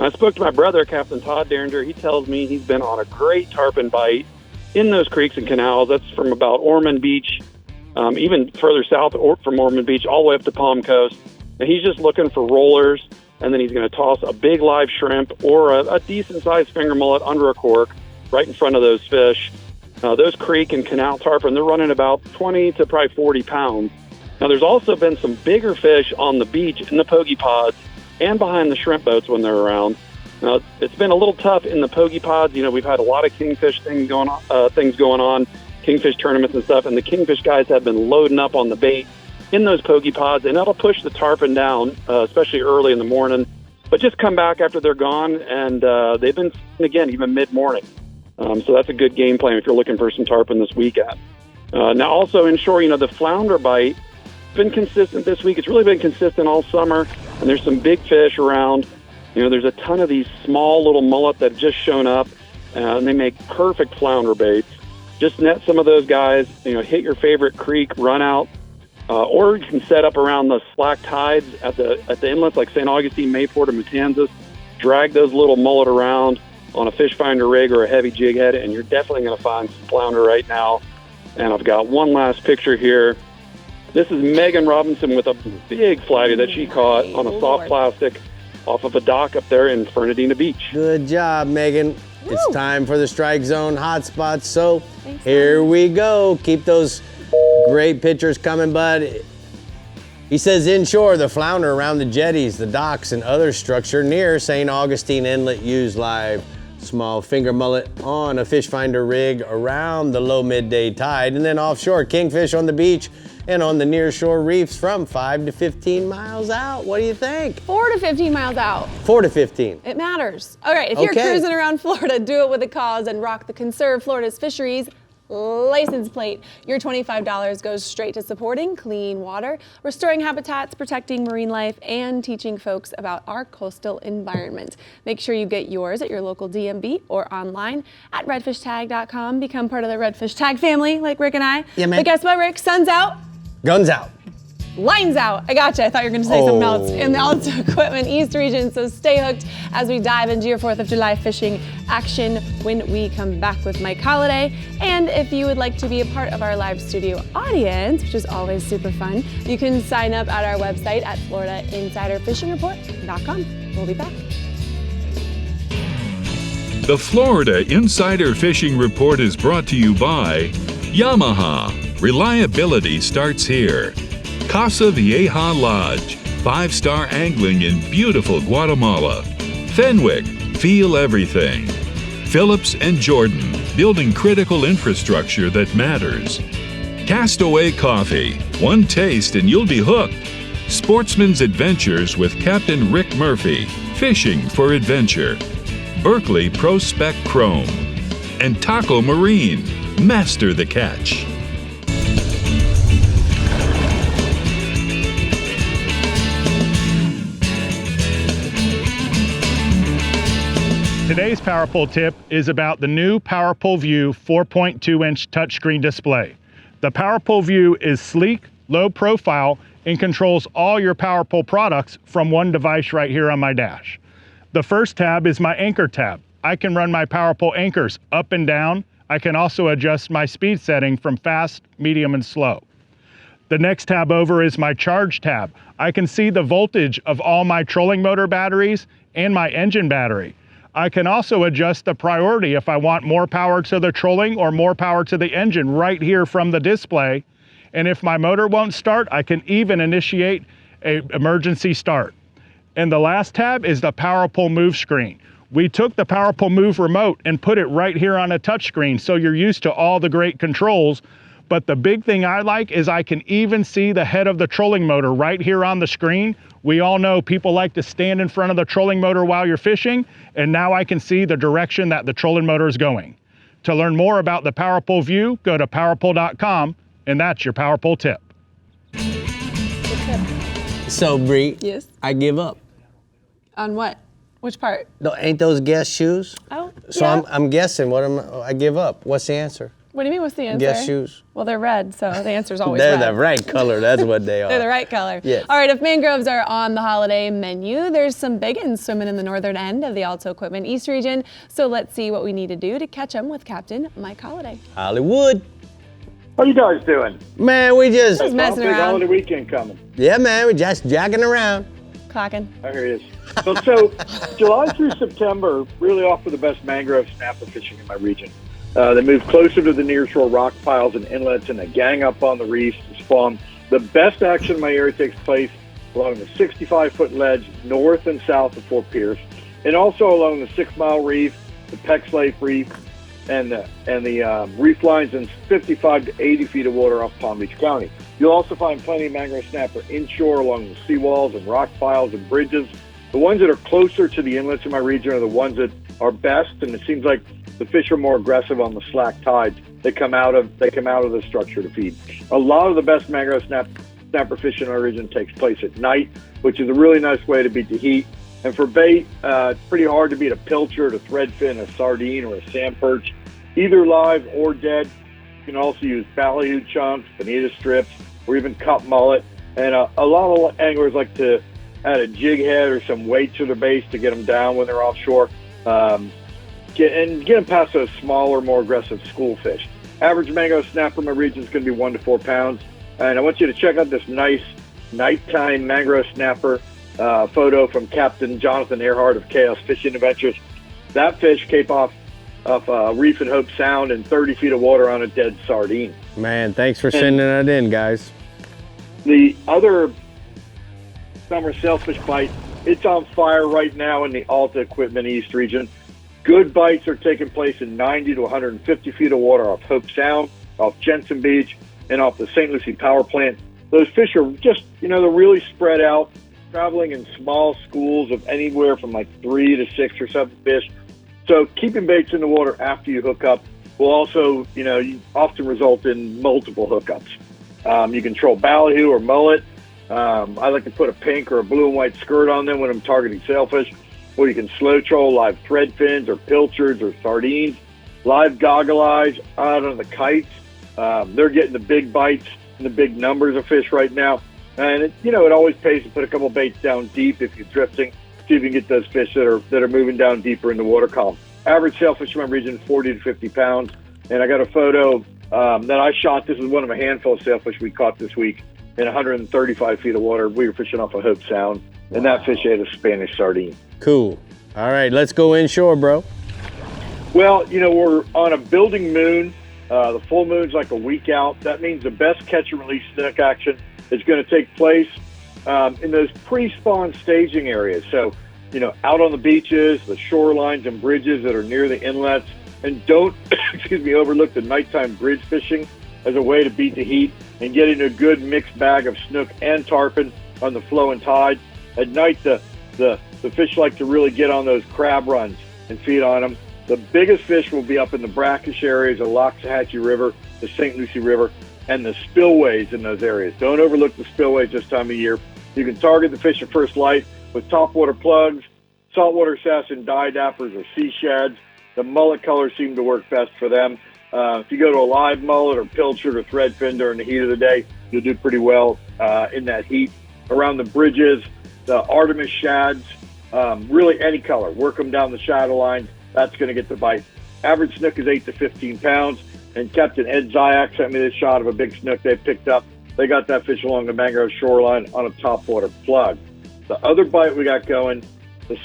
I spoke to my brother, Captain Todd Derringer. He tells me he's been on a great tarpon bite in those creeks and canals. That's from about Ormond Beach, even further south from Ormond Beach, all the way up to Palm Coast. And he's just looking for rollers, and then he's going to toss a big live shrimp or a decent-sized finger mullet under a cork right in front of those fish. Those creek and canal tarpon, they're running about 20 to probably 40 pounds. Now, there's also been some bigger fish on the beach in the pogie pods and behind the shrimp boats when they're around. It's been a little tough in the pogie pods. We've had a lot of kingfish things going on, kingfish tournaments and stuff, and the kingfish guys have been loading up on the bait in those pogie pods, and that'll push the tarpon down, especially early in the morning. But just come back after they're gone, and they've been again even mid-morning. So that's a good game plan if you're looking for some tarpon this weekend. Now, also inshore, the flounder bite been consistent this week. It's really been consistent all summer, and there's some big fish around. There's a ton of these small little mullet that have just shown up, and they make perfect flounder baits. Just net some of those guys. Hit your favorite creek, run out, or you can set up around the slack tides at the inlets like St. Augustine, Mayport, or Matanzas. Drag those little mullet around on a fish finder rig or a heavy jig head, and you're definitely going to find some flounder right now. And I've got one last picture here. This is Megan Robinson with a big flathead that she caught on a soft plastic off of a dock up there in Fernandina Beach. Good job, Megan. It's time for the Strike Zone hotspots. So here we go. Keep those great pictures coming, bud. He says inshore, the flounder around the jetties, the docks, and other structure near St. Augustine Inlet use live small finger mullet on a fish finder rig around the low midday tide, and then offshore kingfish on the beach and on the near shore reefs from 5 to 15 miles out. What do you think? 4 to 15 miles out. 4 to 15. It matters. All right, if you're cruising around Florida, do it with a cause and rock the Conserve Florida's Fisheries license plate. Your $25 goes straight to supporting clean water, restoring habitats, protecting marine life, and teaching folks about our coastal environment. Make sure you get yours at your local DMV or online at redfishtag.com. Become part of the Redfish Tag family like Rick and I. Yeah, man. But guess what, Rick? Sun's out. Guns out. Lines out. I gotcha. I thought you were going to say something else in the Alto Equipment East region. So stay hooked as we dive into your 4th of July fishing action when we come back with Mike Holiday. And if you would like to be a part of our live studio audience, which is always super fun, you can sign up at our website at FloridaInsiderFishingReport.com. We'll be back. The Florida Insider Fishing Report is brought to you by Yamaha. Reliability starts here. Casa Vieja Lodge, 5-star angling in beautiful Guatemala. Fenwick, feel everything. Phillips and Jordan, building critical infrastructure that matters. Castaway Coffee, one taste and you'll be hooked. Sportsman's Adventures with Captain Rick Murphy, fishing for adventure. Berkeley Pro Spec Chrome. And Taco Marine, master the catch. Today's Power Pull tip is about the new PartsVu 4.2-inch touchscreen display. The PartsVu is sleek, low profile, and controls all your Power Pull products from one device right here on my dash. The first tab is my anchor tab. I can run my Power Pull anchors up and down. I can also adjust my speed setting from fast, medium, and slow. The next tab over is my charge tab. I can see the voltage of all my trolling motor batteries and my engine battery. I can also adjust the priority if I want more power to the trolling or more power to the engine right here from the display. And if my motor won't start, I can even initiate an emergency start. And the last tab is the Power Pull Move screen. We took the Power Pull Move remote and put it right here on a touchscreen, so you're used to all the great controls. But the big thing I like is I can even see the head of the trolling motor right here on the screen. We all know people like to stand in front of the trolling motor while you're fishing, and now I can see the direction that the trolling motor is going. To learn more about the Power Pull View, go to powerpull.com, and that's your Power Pull tip. So, Bree, yes? I give up. On what? Which part? No, ain't those guess shoes? Oh, So yeah. I'm guessing. I give up. What's the answer? What do you mean, what's the answer? Guess shoes. Well, they're red, so the answer's always They're red. the right color. That's what they are. They're the right color. Yes. All right, if mangroves are on the holiday menu, there's some big ones swimming in the northern end of the Alto Equipment East region. So let's see what we need to do to catch them with Captain Mike Holiday. Hollywood. How you guys doing? Man, we just messing Big around. holiday weekend coming. Yeah, man, we just jacking around. Clocking. I hear you. So July through September, really off for the best mangrove snapper fishing in my region. They move closer to the nearshore rock piles and inlets, and they gang up on the reefs to spawn. The best action in my area takes place along the 65-foot ledge north and south of Fort Pierce. and also along the 6 Mile Reef, the Peck Slave Reef, and the reef lines in 55 to 80 feet of water off Palm Beach County. You'll also find plenty of mangrove snapper inshore along the seawalls and rock piles and bridges. The ones that are closer to the inlets in my region are the ones that are best, and it seems like the fish are more aggressive on the slack tides. They come out of the structure to feed. A lot of the best mangrove snapper fishing in our region takes place at night, which is a really nice way to beat the heat. And for bait, it's pretty hard to beat a pilchard, a threadfin, a sardine, or a sand perch, either live or dead. You can also use ballyhoo chunks, bonita strips, or even cup mullet. And a lot of anglers like to add a jig head or some weight to their baits to get them down when they're offshore. Get them past those smaller, more aggressive school fish. Average mangrove snapper in my region is going to be 1 to 4 pounds. And I want you to check out this nice nighttime mangrove snapper photo from Captain Jonathan Earhart of Chaos Fishing Adventures. That fish came off Reef and Hope Sound in 30 feet of water on a dead sardine. Man, thanks for sending that in, guys. The other summer sailfish bite, it's on fire right now in the Alta Equipment East region. Good bites are taking place in 90 to 150 feet of water off Hope Sound, off Jensen Beach, and off the St. Lucie Power Plant. Those fish are just, they're really spread out, traveling in small schools of anywhere from like 3 to 6 or 7 fish. So keeping baits in the water after you hook up will also, often result in multiple hookups. You can troll ballyhoo or mullet. I like to put a pink or a blue and white skirt on them when I'm targeting sailfish. Or you can slow troll live threadfins or pilchards or sardines. Live goggle eyes out on the kites. They're getting the big bites and the big numbers of fish right now. And it always pays to put a couple baits down deep if you're drifting. See if you can get those fish that are moving down deeper in the water column. Average sailfish in my region, 40 to 50 pounds. And I got a photo that I shot. This is one of a handful of sailfish we caught this week in 135 feet of water. We were fishing off of Hope Sound, and that fish ate a Spanish sardine. Cool. All right, let's go inshore, bro. Well, we're on a building moon. The full moon's like a week out. That means the best catch and release snook action is going to take place in those pre-spawn staging areas. So, out on the beaches, the shorelines and bridges that are near the inlets. And don't, overlook the nighttime bridge fishing as a way to beat the heat and getting a good mixed bag of snook and tarpon on the flow and tide. At night, the fish like to really get on those crab runs and feed on them. The biggest fish will be up in the brackish areas of Loxahatchee River, the St. Lucie River, and the spillways in those areas. Don't overlook the spillways this time of year. You can target the fish at first light with topwater plugs, saltwater sass and dye dappers or sea shads. The mullet colors seem to work best for them. If you go to a live mullet or pilchard or threadfin during the heat of the day, you'll do pretty well in that heat. Around the bridges, the Artemis shads, really any color. Work them down the shadow lines. That's going to get the bite. Average snook is 8 to 15 pounds. And Captain Ed Zyak sent me this shot of a big snook they picked up. They got that fish along the mangrove shoreline on a topwater plug. The other bite we got going, the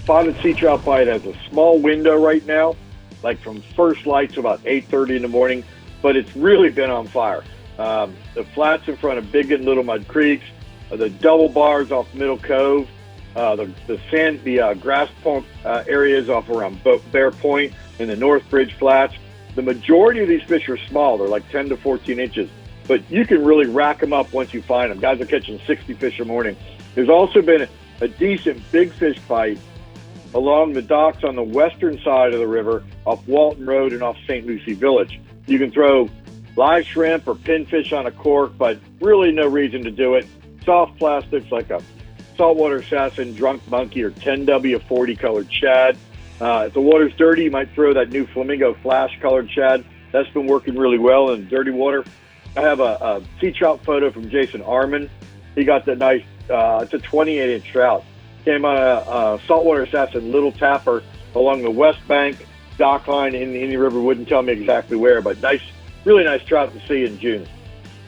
spotted sea trout bite has a small window right now, like from first light to about 8:30 in the morning, but it's really been on fire. The flats in front of Big and Little Mud Creeks, the double bars off Middle Cove, the grass pump areas off around Bear Point and the North Bridge Flats. The majority of these fish are small. They're like 10 to 14 inches, but you can really rack them up once you find them. Guys are catching 60 fish a morning. There's also been a decent big fish bite along the docks on the western side of the river off Walton Road and off St. Lucie Village. You can throw live shrimp or pinfish on a cork, but really no reason to do it. Soft plastics like a saltwater assassin, drunk monkey, or 10W 40 colored shad. If the water's dirty, you might throw that new flamingo flash colored shad. That's been working really well in dirty water. I have a sea trout photo from Jason Arman. He got that nice, it's a 28-inch trout. Came on a saltwater assassin little tapper along the west bank dock line in the Indian River. Wouldn't tell me exactly where, but nice, really nice trout to see in June.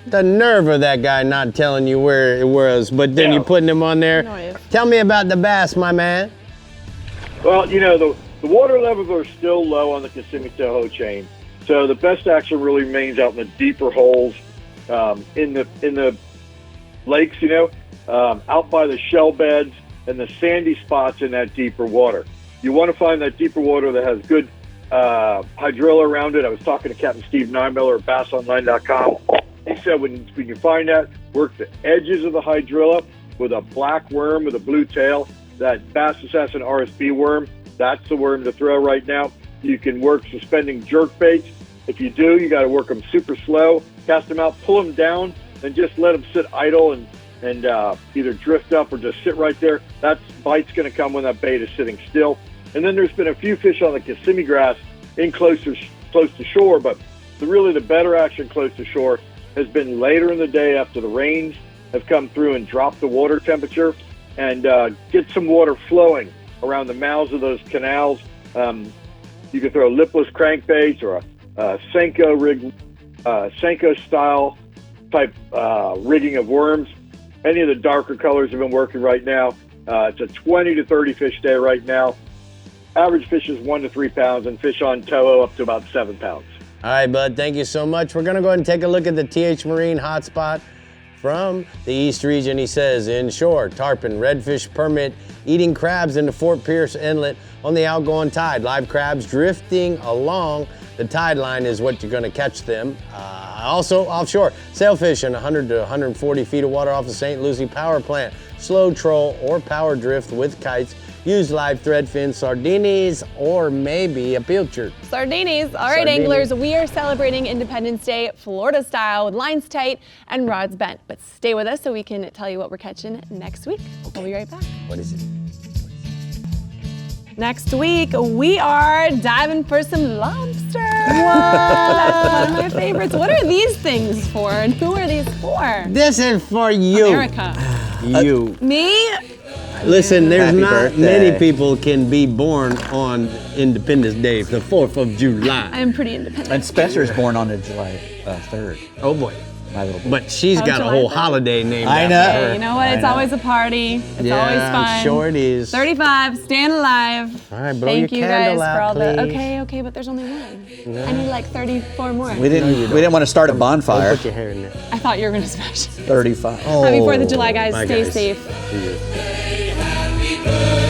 The nerve of that guy not telling you where it was, but then you're putting him on there. Nice. Tell me about the bass, my man. Well, the water levels are still low on the Kissimmee Toho chain, so the best action really remains out in the deeper holes in the lakes. Out by the shell beds and the sandy spots in that deeper water. You want to find that deeper water that has good hydrilla around it. I was talking to Captain Steve Niemiller at bassonline.com. He said when you find that, work the edges of the hydrilla with a black worm with a blue tail. That Bass Assassin RSB worm, that's the worm to throw right now. You can work suspending jerk baits. If you do, you got to work them super slow. Cast them out, pull them down, and just let them sit idle and either drift up or just sit right there. That bite's going to come when that bait is sitting still. And then there's been a few fish on the Kissimmee grass in close to shore, but really the better action close to shore has been later in the day after the rains have come through and dropped the water temperature, and get some water flowing around the mouths of those canals. You can throw lipless crankbaits or a Senko rig, Senko style type rigging of worms. Any of the darker colors have been working right now. It's a 20 to 30 fish day right now. Average fish is 1 to 3 pounds, and fish on tow up to about 7 pounds. All right, bud, thank you so much. We're gonna go ahead and take a look at the TH Marine hotspot from the East region. He says, inshore, tarpon, redfish permit, eating crabs into Fort Pierce Inlet on the outgoing tide. Live crabs drifting along the tide line is what you're gonna catch them. Also offshore, sailfish in 100 to 140 feet of water off the St. Lucie power plant. Slow troll or power drift with kites. Use live thread fins, sardinis, or maybe a pilchard. Sardinis. All right, Sardinis. anglers, we are celebrating Independence Day Florida style with lines tight and rods bent. But stay with us so we can tell you what we're catching next week. We'll be right back. What is it? Next week, we are diving for some lobster. That's one of my favorites. What are these things for, and who are these for? This is for you. America. You. Me? Listen, there's Happy not birthday. many people can be born on Independence Day, the 4th of July. I'm pretty independent. And Spencer's born on July 3rd. Oh boy. My little boy. But she's got a July whole 3rd. holiday named I after know. her. Hey, you know what? It's always a party. It's Yeah, always I'm fun. sure it is. 35, staying alive. All right, blow Thank your you candle guys out, for all the. please. Okay, but there's only one. I need like 34 more. We didn't want to start a bonfire. Don't put your hair in there. I thought you were gonna smash it. 35. Oh, Happy 4th of July, guys. bye, Stay guys. safe. See you. Happy birthday.